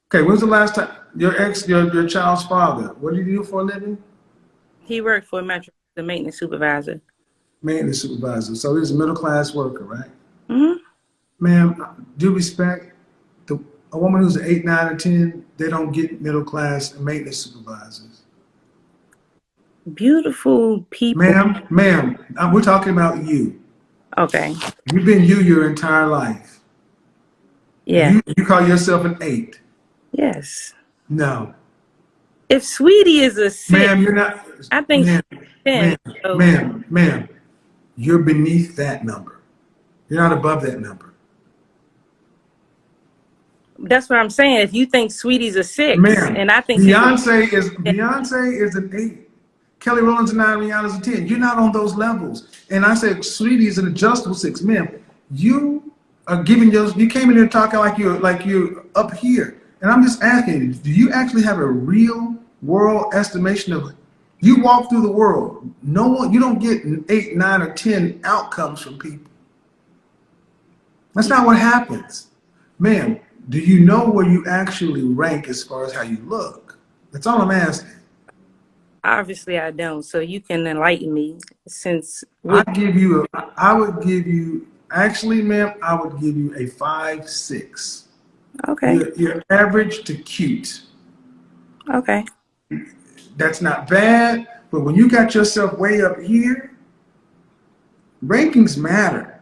Okay, when's the last time your child's father? What did he do for a living? He worked for the maintenance supervisor. Maintenance supervisor. So he's a middle class worker, right? Mm-hmm. Ma'am, due respect, a woman who's an 8, 9, or 10, they don't get middle class and maintenance supervisors. Beautiful people. Ma'am, we're talking about you. Okay. You've been you your entire life. Yeah. You call yourself an 8. Yes. No. If Sweetie is a 6, ma'am, you're not. I think ma'am, 10. Ma'am, you're beneath that number. You're not above that number. That's what I'm saying. If you think Sweetie's a 6, ma'am, and I think Beyonce is an 8. Kelly Rowland's a 9, Rihanna's a 10. You're not on those levels. And I said, Sweetie is an adjustable 6. Ma'am, you are giving you came in here talking like you're up here. And I'm just asking you, do you actually have a real world estimation of you walk through the world? No one, you don't get 8, 9, or 10 outcomes from people. That's not what happens. Ma'am, do you know where you actually rank as far as how you look? That's all I'm asking. Obviously, I don't. So you can enlighten me since I what? give you I would give you, actually, ma'am, I would give you a 5'6". Okay. You're average to cute. Okay. That's not bad, but when you got yourself way up here, rankings matter.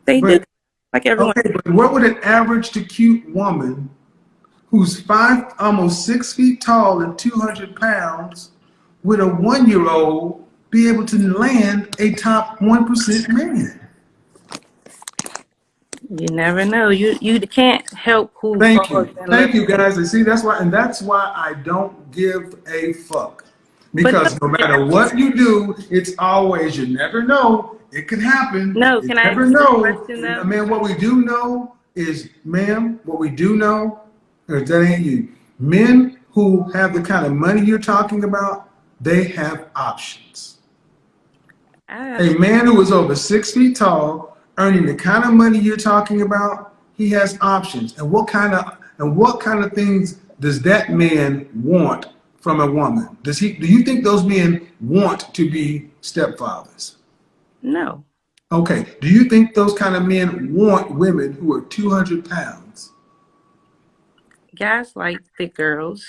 They do. But Like everyone. okay, but what would an average to cute woman who's almost 6 feet tall and 200 pounds with a 1 year old be able to land a top 1% man? You never know. You can't help who Thank falls you. in love. Thank you, guys. And see, that's why I don't give a fuck. But no, Because no matter what you do, it's always, you never know. It could happen. no. You Can I never ask you a know. question though? Man, what we do know is, ma'am, what we do know, if that ain't you, men who have the kind of money you're talking about, they have options. I A man who is over 6 feet tall, earning the kind of money you're talking about, he has options. And what kind of things does that man want from a woman? Do you think those men want to be stepfathers? no. Okay. Do you think those kind of men want women who are 200 pounds? Guys like thick girls.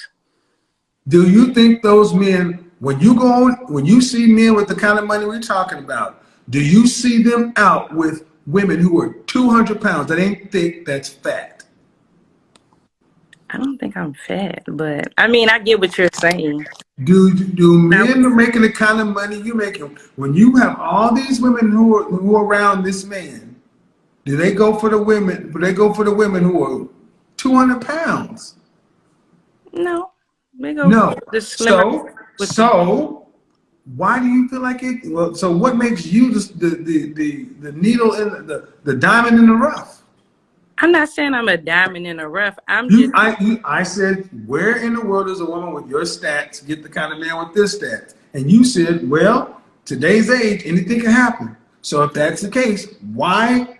Do you think those men, when you see men with the kind of money we're talking about, do you see them out with women who are 200 pounds? That ain't thick, that's fat. I don't think I'm fat, but I mean, I get what you're saying. Do Now, men making the kind of money you making, when you have all these women who are around this man, do they go for the women? Do they go for the women who are 200 pounds? no, they go for No. the slimmer So, with the. so why do you feel like it? Well, so what makes you the needle in the diamond in the rough? I'm not saying I'm a diamond in the rough. I'm just I said, where in the world does a woman with your stats get the kind of man with this stats? And you said, well, today's age, anything can happen. So if that's the case, why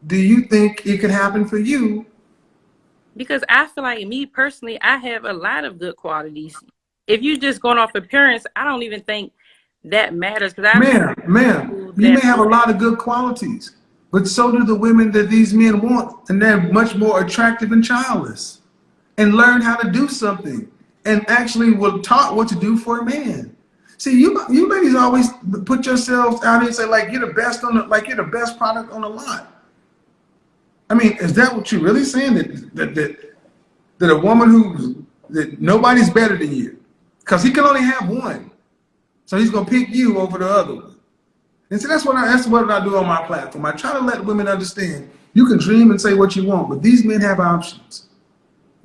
do you think it could happen for you? because I feel like me personally, I have a lot of good qualities. If you're just going off appearance, I don't even think that matters because I've met Ma'am, people you may that have a lot of good qualities, but so do the women that these men want, and they're much more attractive and childless, and learn how to do something, and actually were taught what to do for a man. See, you ladies always put yourselves out here and say like you're the best like you're the best product on the lot. I mean, is that what you're really saying? That a woman that nobody's better than you, because he can only have one, so he's gonna pick you over the other one. And see, that's what I do on my platform. I try to let women understand you can dream and say what you want, but these men have options.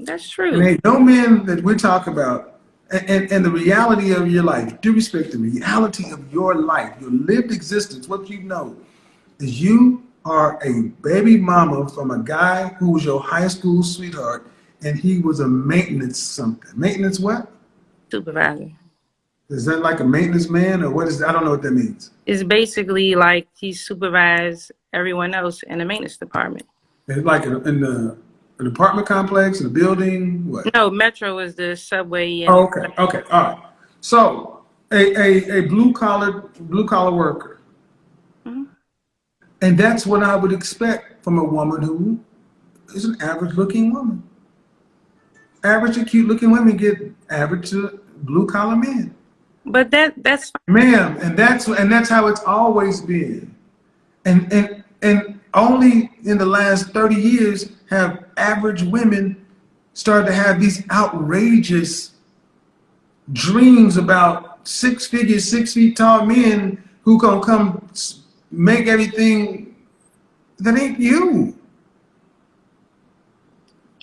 that's And true. ain't no men that we talk about, and the reality of your life, do respect the reality of your life, your lived existence, what you know, is you are a baby mama from a guy who was your high school sweetheart, and he was a maintenance something. Maintenance what? Supervisor. Is that like a maintenance man, or what is that? I don't know what that means. It's basically like he supervised everyone else in the maintenance department. It's like in the an apartment complex, in a building, what? No, Metro is the subway Oh, and okay, okay, all right. So a blue collar worker, mhm. and that's what I would expect from a woman who is an average looking woman. Average and cute looking women get average to blue collar men. But that's fine. Ma'am, and that's how it's always been. And only in the last 30 years have average women started to have these outrageous dreams about six figures, 6 feet tall men who gonna come make everything that ain't you.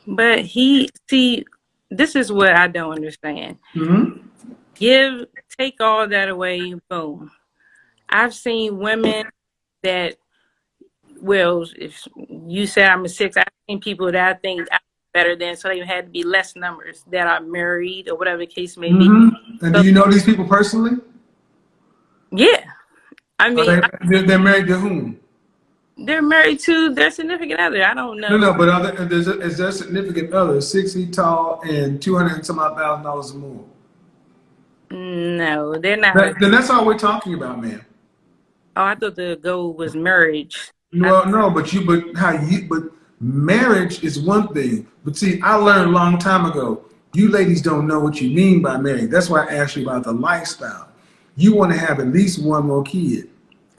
But he see, this is what I don't understand. Mm-hmm. Take all that away, boom. I've seen women that, well, if you say I'm a six, I've seen people that I think I'm better than, so they had to be less numbers that are married or whatever the case may be. Mm-hmm. And do So you know these people personally? yeah, I Are mean, they're married to whom? They're married to their significant other. I don't No, know. no, but is there significant other 6 feet tall and 200 and some odd $1,000 or more? No, they're not. Then that's all we're talking about, man. Oh, I thought the goal was marriage. Well, no, but marriage is one thing. But see, I learned a long time ago, you ladies don't know what you mean by marriage. That's why I asked you about the lifestyle. You want to have at least one more kid,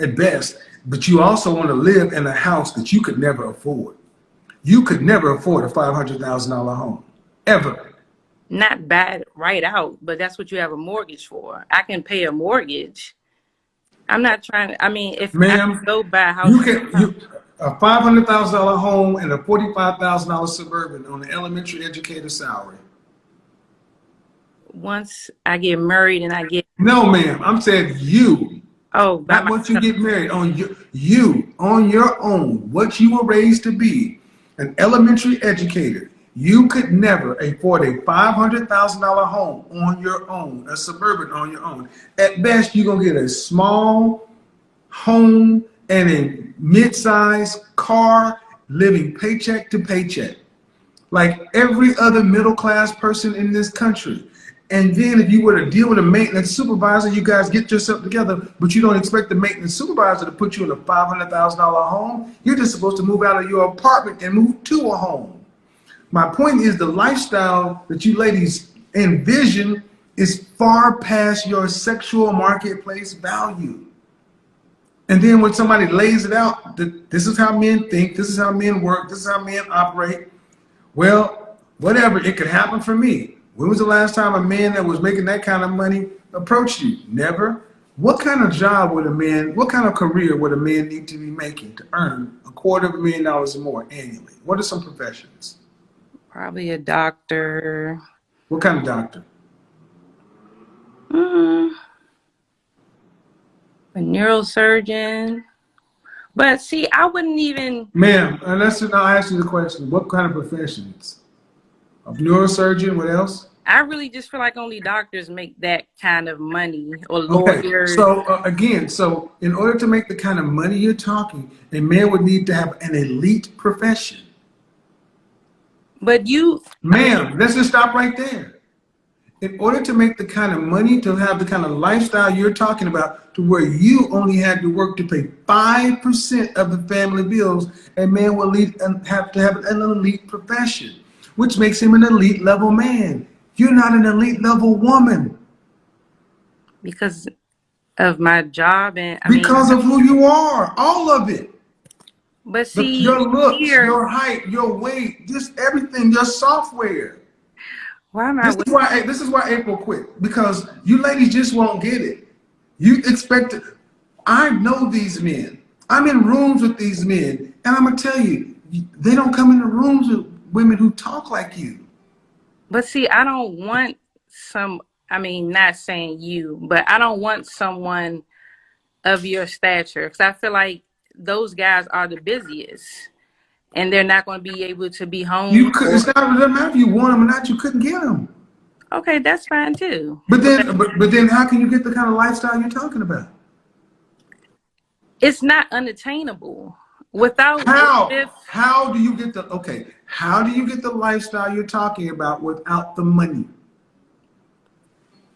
at best, but you also want to live in a house that you could never afford. You could never afford a $500,000 home, ever. Not bad right out, but that's what you have a mortgage for. I can pay a mortgage. I'm not trying to, I mean, if I Ma'am, go buy a house you for can you a $500,000 home and a $45,000 suburban on an elementary educator salary. once I get married and I get, No, ma'am. I'm saying you, oh, by not once you myself, get married. On you on your own, what you were raised to be, an elementary educator. You could never afford a $500,000 home on your own, a suburban on your own. At best, you're gonna get a small home and a mid-sized car, living paycheck to paycheck, like every other middle-class person in this country. And then if you were to deal with a maintenance supervisor, you guys get yourself together, but you don't expect the maintenance supervisor to put you in a $500,000 home. You're just supposed to move out of your apartment and move to a home. My point is the lifestyle that you ladies envision is far past your sexual marketplace value. And then when somebody lays it out, this is how men think, this is how men work, this is how men operate. Well, whatever, it could happen for me. When was the last time a man that was making that kind of money approached you? Never. What kind of job would a man, what kind of career would a man need to be making to earn $250,000 or more annually? What are some professions? probably a doctor, What kind of doctor? mm, a neurosurgeon. But see, I wouldn't even, Ma'am, unless I'll ask you the question, what kind of professions? A neurosurgeon, what else? I really just feel like only doctors make that kind of money or Okay, lawyers. so again, so in order to make the kind of money you're talking, a man would need to have an elite profession. But you, I mean, Ma'am, let's just stop right there. In order to make the kind of money, to have the kind of lifestyle you're talking about, to where you only had to work to pay 5% of the family bills, a man will have to have an elite profession, which makes him an elite level man. You're not an elite level woman because of my job and I mean, because of who you are, all of it. but see, Your looks, here, your height, your weight, just everything, your software. why am I This with, is why April quit, because you ladies just won't get it. You expect it. I know these men. I'm in rooms with these men, and I'm gonna tell you, they don't come into rooms with women who talk like you. but see, I don't want some, I mean, not saying you, but I don't want someone of your stature because I feel like those guys are the busiest and they're not going to be able to be You home could. It's or, not. It doesn't matter if you want them or not. You couldn't get them. okay, that's fine too. But then, how can you get the kind of lifestyle you're talking about? It's not unattainable without, How? if How do you get the okay? How do you get the lifestyle you're talking about without the money?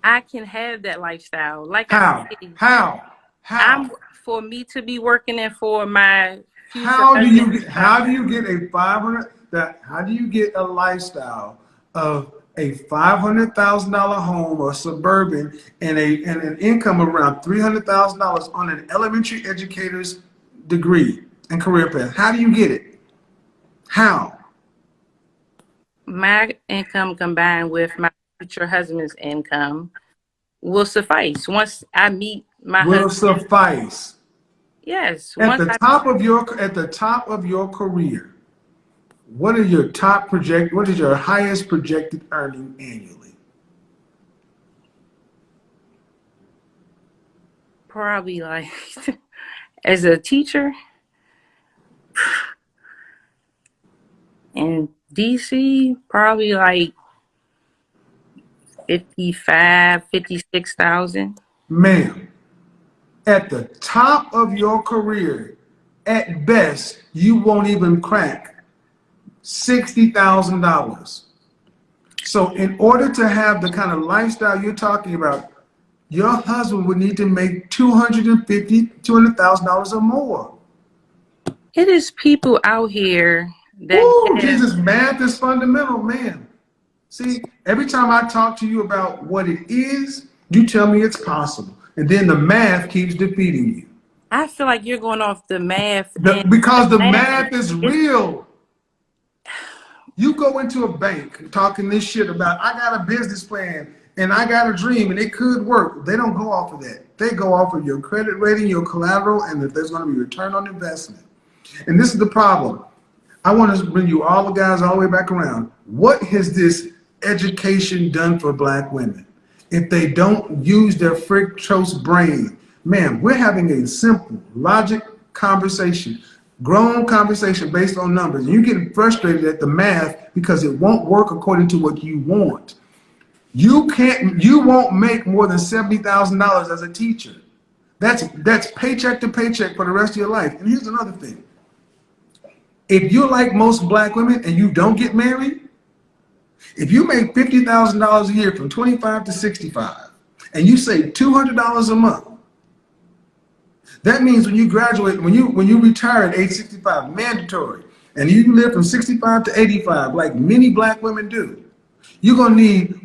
I can have that lifestyle. Like I How? said, How? How? I'm for me to be working and for my future How do husband. you get? How do you get a 500? That how do you get a lifestyle of a $500,000 home or suburban and an income of around $300,000 on an elementary educator's degree and career path? How do you get it? How? My income combined with my future husband's income will suffice. Once I meet my Will husband, suffice yes, at once the I top of your career. What are your top project? What is your highest projected earning annually? probably like as a teacher in DC, probably like 55, 56,000. Ma'am, at the top of your career, at best, you won't even crack $60,000. So in order to have the kind of lifestyle you're talking about, your husband would need to make $200,000 or more. It is people out here that Woo, have. Jesus, math is fundamental, man. See, every time I talk to you about what it is, you tell me it's possible. And then the math keeps defeating you. I feel like you're going off the math, and Because the math math is is. real. You go into a bank talking this shit about, I got a business plan and I got a dream and it could work. They don't go off of that. They go off of your credit rating, your collateral, and that there's going to be return on investment. And this is the problem. I want to bring you all the guys all the way back around. What has this education done for black women? If they don't use their fructose brain, man, we're having a simple logic conversation, grown conversation based on numbers. And you're getting frustrated at the math because it won't work according to what you want. You won't make more than $70,000 as a teacher. That's paycheck to paycheck for the rest of your life. And here's another thing. If you're like most black women and you don't get married, if you make $50,000 a year from 25 to 65 and you save $200 a month, that means when you graduate, when you retire at age 65, mandatory, and you live from 65 to 85, like many black women do, you're gonna need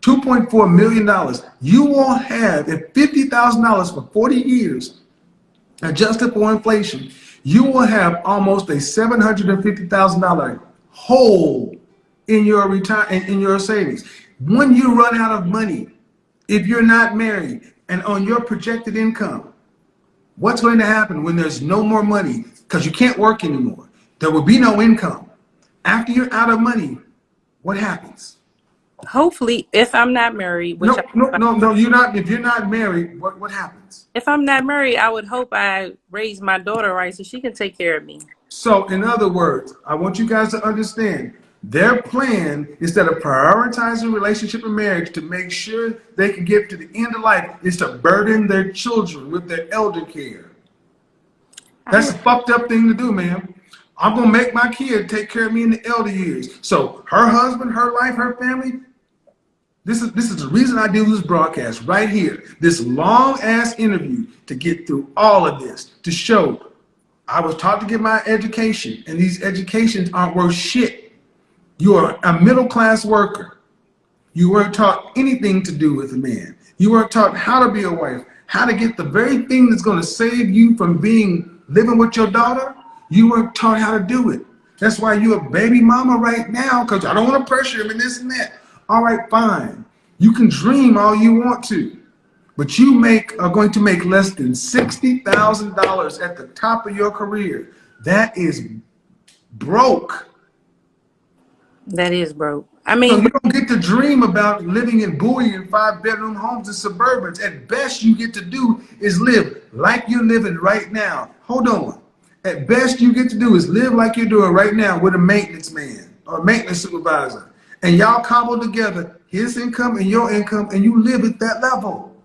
$2.4 million. You will have, at $50,000 for 40 years, adjusted for inflation, you will have almost a $750,000 hole in your savings. When you run out of money, if you're not married and on your projected income, what's going to happen when there's no more money because you can't work anymore? There will be no income. After you're out of money, what happens? Hopefully, if I'm not married, which No, you're not. If you're not married, what happens? if I'm not married, I would hope I raise my daughter right so she can take care of me. So, in other words, I want you guys to understand their plan, instead of prioritizing relationship and marriage to make sure they can get to the end of life, is to burden their children with their elder care. That's a fucked up thing to do, man. I'm gonna make my kid take care of me in the elder years. So her husband, her life, her family. This is the reason I do this broadcast right here. This long ass interview to get through all of this, to show I was taught to get my education, and these educations aren't worth shit. You are a middle class worker. You weren't taught anything to do with a man. You weren't taught how to be a wife, how to get the very thing that's going to save you from living with your daughter. You weren't taught how to do it. That's why you're a baby mama right now, because I don't want to pressure him and this and that. All right, fine. You can dream all you want to, but you are going to make less than $60,000 at the top of your career. That is broke. That is broke. I So mean, you don't get to dream about living in Bowie in 5-bedroom homes and suburbans. At best, you get to do is live like you're living right now. Hold on. At best, you get to do is live like you're doing right now with a maintenance man or a maintenance supervisor. And y'all cobble together his income and your income, and you live at that level.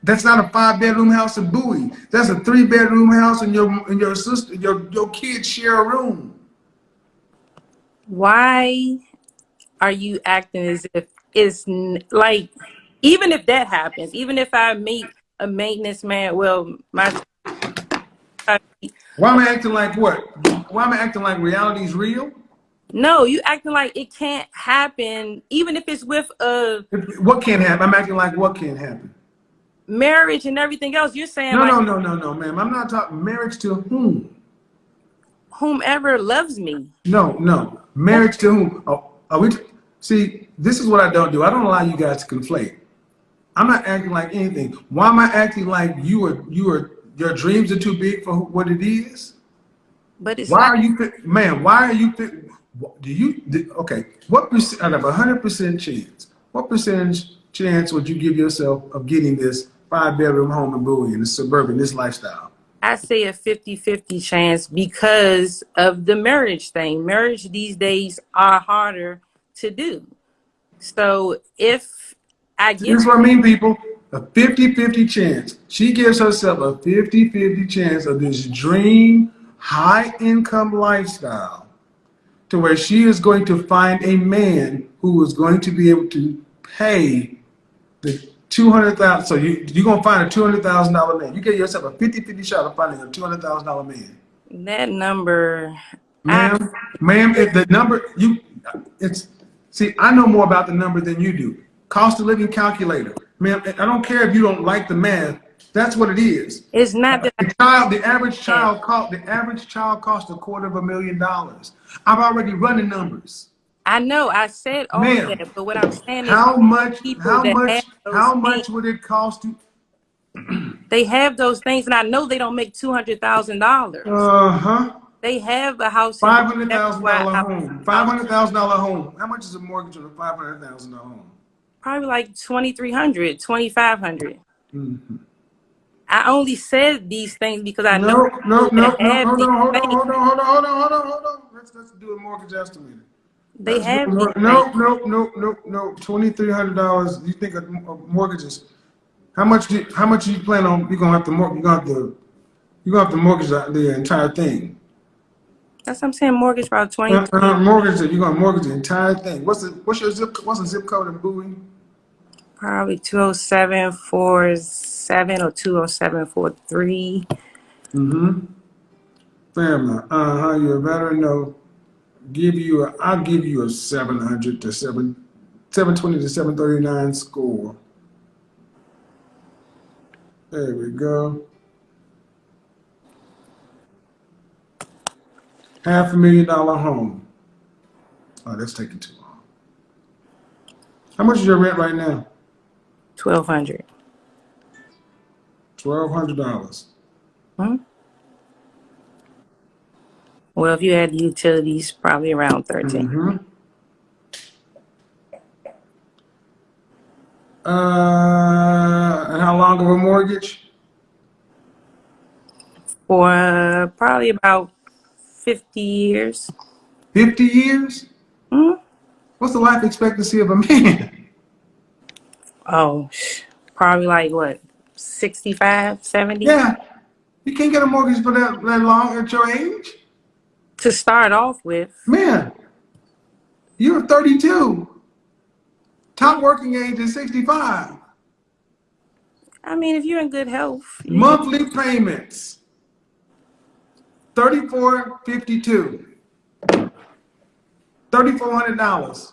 That's not a 5-bedroom house in Bowie. That's a 3-bedroom house, and your sister, your kids share a room. why are you acting as if it's like, even if that happens, even if I meet a maintenance man, well, Why am I acting like what? Why am I acting like reality is real? no, you acting like it can't happen, even if it's with a What can't happen? I'm acting like what can't happen? marriage and everything else. You're saying No, like ma'am. I'm not talking marriage to whom? whomever loves me. No. Marriage to whom? Oh, see, this is what I don't do. I don't allow you guys to conflate. I'm not acting like anything. Why am I acting like your dreams are too big for what it is? But it's Why not. are you, man? Why are you? Okay? What percent out of 100% chance? What percentage chance would you give yourself of getting this 5-bedroom home in Bowie in the suburban, this lifestyle? I say a 50-50 chance because of the marriage thing. Marriage these days are harder to do. So if I get Here's what I mean, people. A 50-50 chance. She gives herself a 50-50 chance of this dream high income lifestyle to where she is going to find a man who is going to be able to pay the 200,000. So you're gonna find a $200,000 man. You get yourself a 50-50 shot of finding a $200,000 man. That number, I Ma'am, if the number it's see, I know more about the number than you do. Cost of living calculator, ma'am. I don't care if you don't like the math. That's what it is. it's not that The average I have. child cost $250,000. I've already run the numbers, I know I said all of ma'am. that, but what I'm saying is How much? people How that have much? those How things, much would it cost to? they have those things, and I know they don't make $200,000. Uh-huh. They have a house in Five Bowie. hundred That's thousand why dollar I was home. I Five was hundred thousand dollar home. How much is a mortgage on a $500,000 home? probably like 2,300, 2,500. Mm-hmm. I only said these things because I know No, no, people no, that no. have Hold these on, hold on, things. hold on, hold on, hold on, hold on, hold on. Let's do a mortgage estimator. They Let's do a have these mortgage. things. No, no, no, no, no. $2,300. You think of mortgages? How much do you plan on? You're gonna have to mortgage. You're gonna have to mortgage the entire thing. That's what I'm saying. Mortgage about 23, Mortgage it. You're gonna mortgage the entire thing. What's your zip? What's the zip code in Bowie? probably 20747 or 20743. Mm-hmm. Family. Uh-huh. You're a veteran. No. I'll give you a 700 to 720 to 739 score. There we go. $500,000 home. Oh, that's taking too long. How much is your rent right now? 1,200. $1,200. Hmm? Well, if you add the utilities, probably around 13. Mm-hmm. And how long of a mortgage? For probably about 50 years. 50 years? Hmm? What's the life expectancy of a man? Oh, probably like what, 65, 70 Yeah, you can't get a mortgage for that long at your age. to start off with. Man, you're 32. Yeah. Top working age is 65. I mean, if you're in good health, you can. Monthly payments, 34.52, $3,400.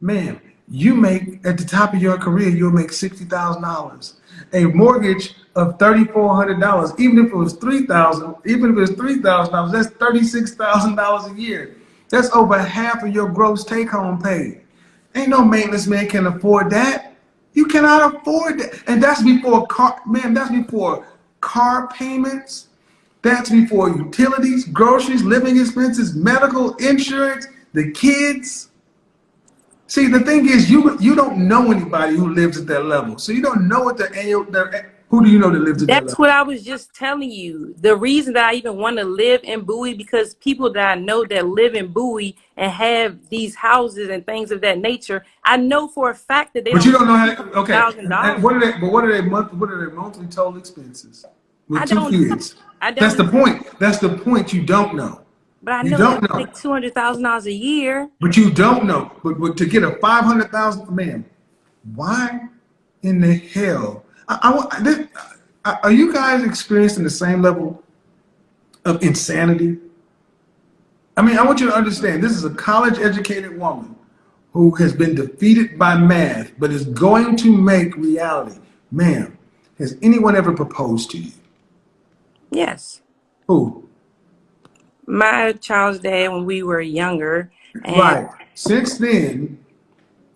Man, you make at the top of your career, you'll make $60,000. A mortgage of $3,400, even if it was $3,000, that's $36,000 a year. That's over half of your gross take-home pay. Ain't no maintenance man can afford that. You cannot afford that, and that's before car. Man, that's before car payments. That's before utilities, groceries, living expenses, medical insurance, the kids. See, the thing is, you don't know anybody who lives at that level, so you don't know what who do you know that lives at that That's level? what I was just telling you. The reason that I even want to live in Bowie, because people that I know that live in Bowie and have these houses and things of that nature, I know for a fact that they But don't you make don't know how. Okay, and $200,000. what are they? But what are they month? What are their monthly total expenses with I two don't know. kids? I That's don't the know. point. That's the point. You don't know. But I You know they don't don't know. make $200,000 a year. But you don't know. But to get a 500,000 man, why in the hell? Are you guys experiencing the same level of insanity? I mean, I want you to understand this is a college educated woman who has been defeated by math, but is going to make reality. Ma'am, has anyone ever proposed to you? Yes. Who? My child's dad when we were younger, and Right. Since then,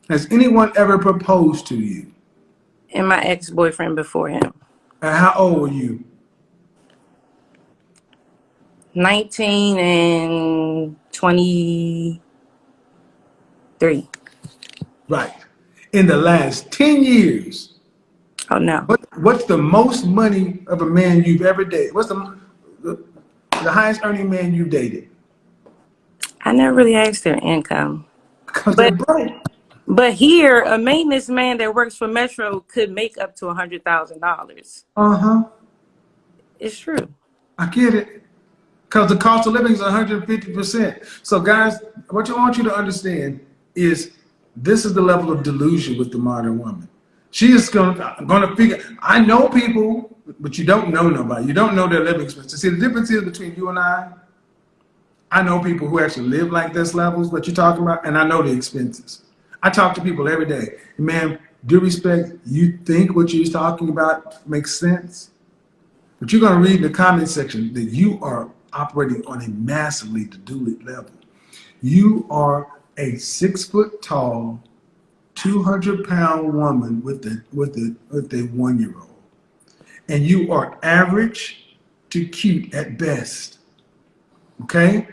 has anyone ever proposed to you? my ex-boyfriend before him. And how old were you? 19 and 23. Right. In the last 10 years, Oh no. what's the most money of a man you've ever dated? What's the highest earning man you dated? I never really asked their income. Because they're But broke. here, a maintenance man that works for Metro could make up to $100,000. Uh-huh. It's true. I get it. because the cost of living is 150%. So, guys, what I want you to understand is this is the level of delusion with the modern woman. She is gonna figure. I know people, but you don't know nobody. You don't know their living expenses. See, the difference is between you and I know people who actually live like this levels that you're talking about, and I know the expenses. I talk to people every day. Man, due respect, you think what you're talking about makes sense, but you're going to read in the comment section that you are operating on a massively deluded level. You are a 6 foot tall, 200-pound woman with a 1-year-old, and you are average to cute at best. Okay?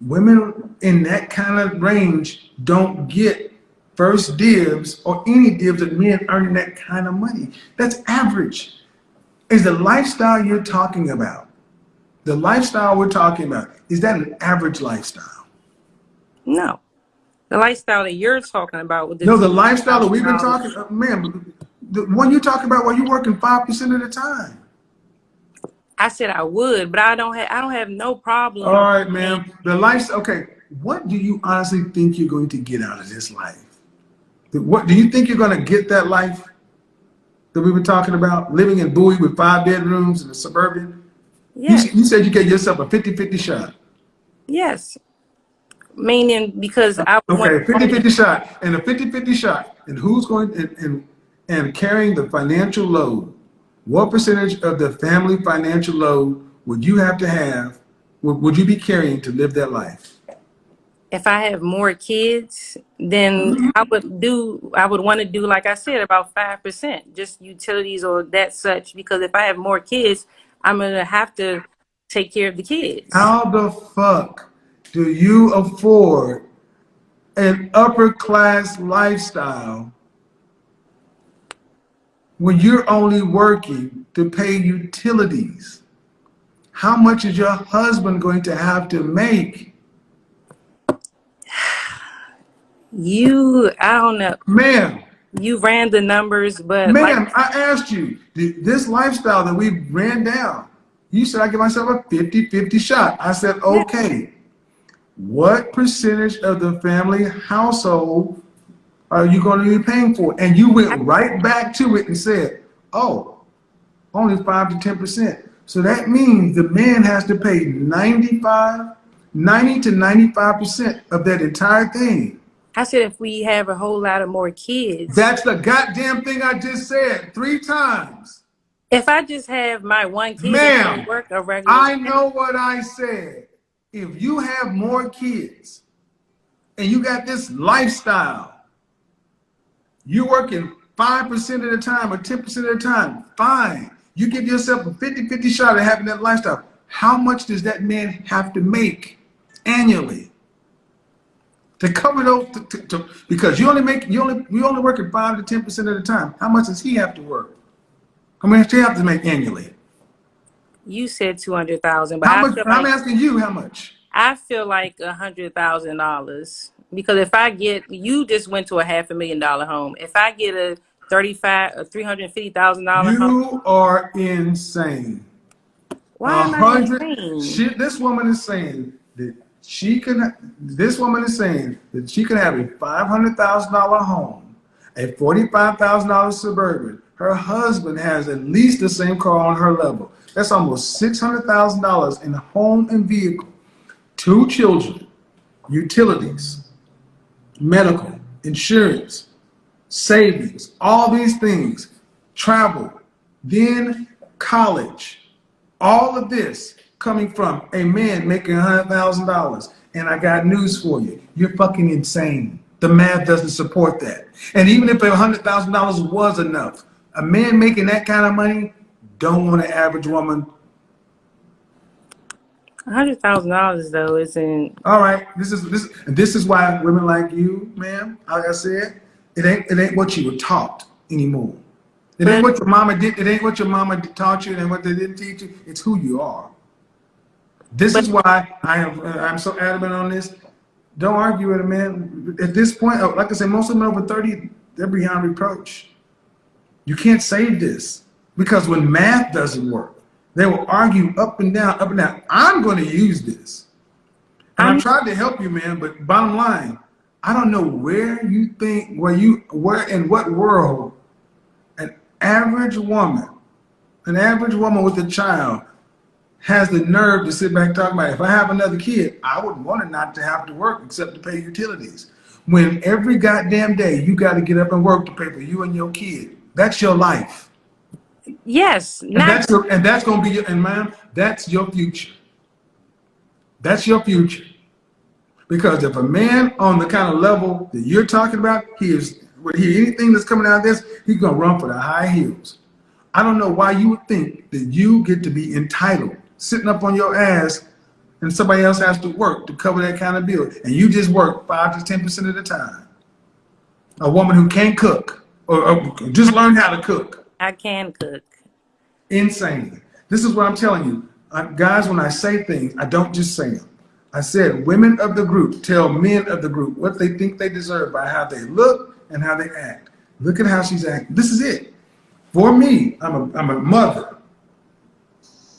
Women in that kind of range don't get first dibs or any dibs at men earning that kind of money. That's average. Is the lifestyle you're talking about, the lifestyle we're talking about, is that an average lifestyle? No. The lifestyle that you're talking about with the No, the lifestyle that we've been $200,000. talking, man, the one you're talking about where you're working 5% of the time. I said I would, but I don't have no All problem. right, man. The lifestyle, okay, what do you honestly think you're going to get out of this life? What do you think you're going to get that life that we were talking about, living in Bowie with 5 bedrooms in a suburban? Yes. You said you gave yourself a 50-50 shot. Yes. Meaning because I would want Okay, 50-50 shot. And a 50-50 shot. And who's going and carrying the financial load? What percentage of the family financial load would you have to have, would you be carrying to live that life? if I have more kids, then I would want to do, like I said, about 5%, just utilities or that such, because if I have more kids, I'm going to have to take care of the kids. How the fuck do you afford an upper class lifestyle when you're only working to pay utilities? How much is your husband going to have to make? I don't know. Ma'am, You ran the numbers, but like, ma'am, I asked you, this lifestyle that we ran down, you said I give myself a 50-50 shot. I said, yeah, okay. What percentage of the family household are you going to be paying for? And you went right back to it and said, oh, only 5 to 10%. So that means the man has to pay 90 to 95% of that entire thing. I said if we have a whole lot of more kids, That's the goddamn thing I just said 3 times. if I just have my one kid and go Ma'am, work a regular I job, know what I said. If you have more kids and you got this lifestyle, you're working 5% of the time or 10% of the time, fine. You give yourself a 50-50 shot at having that lifestyle. How much does that man have to make annually to cover those? Because you only working 5 to 10% of the time. How much does he have to work? How much does he have to make annually? you said 200,000, but How much? I'm asking you how much. I feel like $100,000, because if I get, you just went to a $500,000 home. If I get a $350,000 home, You are insane. why A am I hundred. insane? This woman is saying that she can. This woman is saying that she can have a $500,000 home, a $45,000 suburban. Her husband has at least the same car on her level. That's almost $600,000 in home and vehicle, 2 children, utilities, medical, insurance, savings, all these things, travel, then college. All of this coming from a man making $100,000. And I got news for you. You're fucking insane. The math doesn't support that. And even if $100,000 was enough, a man making that kind of money don't want an average woman. $100,000 though isn't. All right, this is why women like you, ma'am, like I said, it ain't what you were taught anymore. It ain't what your mama did. It ain't what your mama taught you, and what they didn't teach you. It's who you are. This But is why I'm so adamant on this. Don't argue with a man. At this point, like I said, most of them over 30, they're beyond reproach. You can't save this because when math doesn't work, They will argue up and down, up and down. I'm going to use this. And I I'm tried to help you, man, but bottom line, I don't know where you think, where in what world an average woman, with a child has the nerve to sit back and talk about it. If I have another kid, I would want it not to have to work except to pay utilities. When every goddamn day you got to get up and work to pay for you and your kid. That's your life. yes, And not that's going to be and ma'am, that's your future. That's your future. Because if a man on the kind of level that you're talking about, anything that's coming out of this, he's gonna run for the high heels. I don't know why you would think that you get to be entitled, sitting up on your ass, and somebody else has to work to cover that kind of bill, and you just work 5 to 10% of the time. A woman who can't cook or just learn how to cook. I can cook. Insane. This is what I'm telling you. Guys, when I say things, I don't just say them. I said women of the group tell men of the group what they think they deserve by how they look and how they act. Look at how she's acting. This is it. For me, I'm a mother.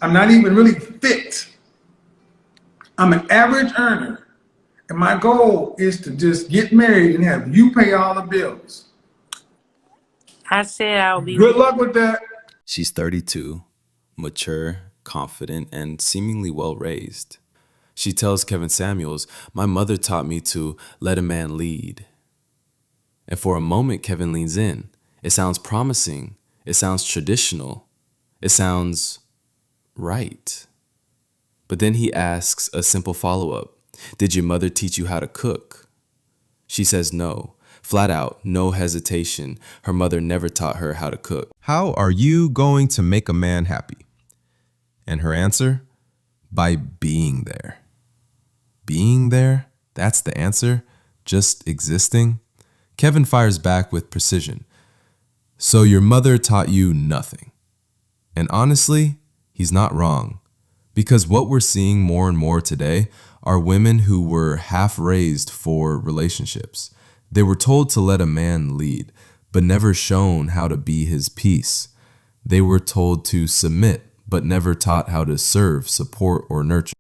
I'm not even really fit. I'm an average earner. And my goal is to just get married and have you pay all the bills. I said I'll be. Good luck with that. She's 32, mature, confident, and seemingly well raised. She tells Kevin Samuels, "My mother taught me to let a man lead." And for a moment, Kevin leans in. It sounds promising. It sounds traditional. It sounds right. But then he asks a simple follow-up. "Did your mother teach you how to cook?" She says no. Flat out, no hesitation. Her mother never taught her how to cook. How are you going to make a man happy? And her answer? By being there. Being there? That's the answer? Just existing? Kevin fires back with precision. "So your mother taught you nothing." And honestly, he's not wrong. Because what we're seeing more and more today are women who were half raised for relationships. They were told to let a man lead, but never shown how to be his piece. They were told to submit, but never taught how to serve, support, or nurture.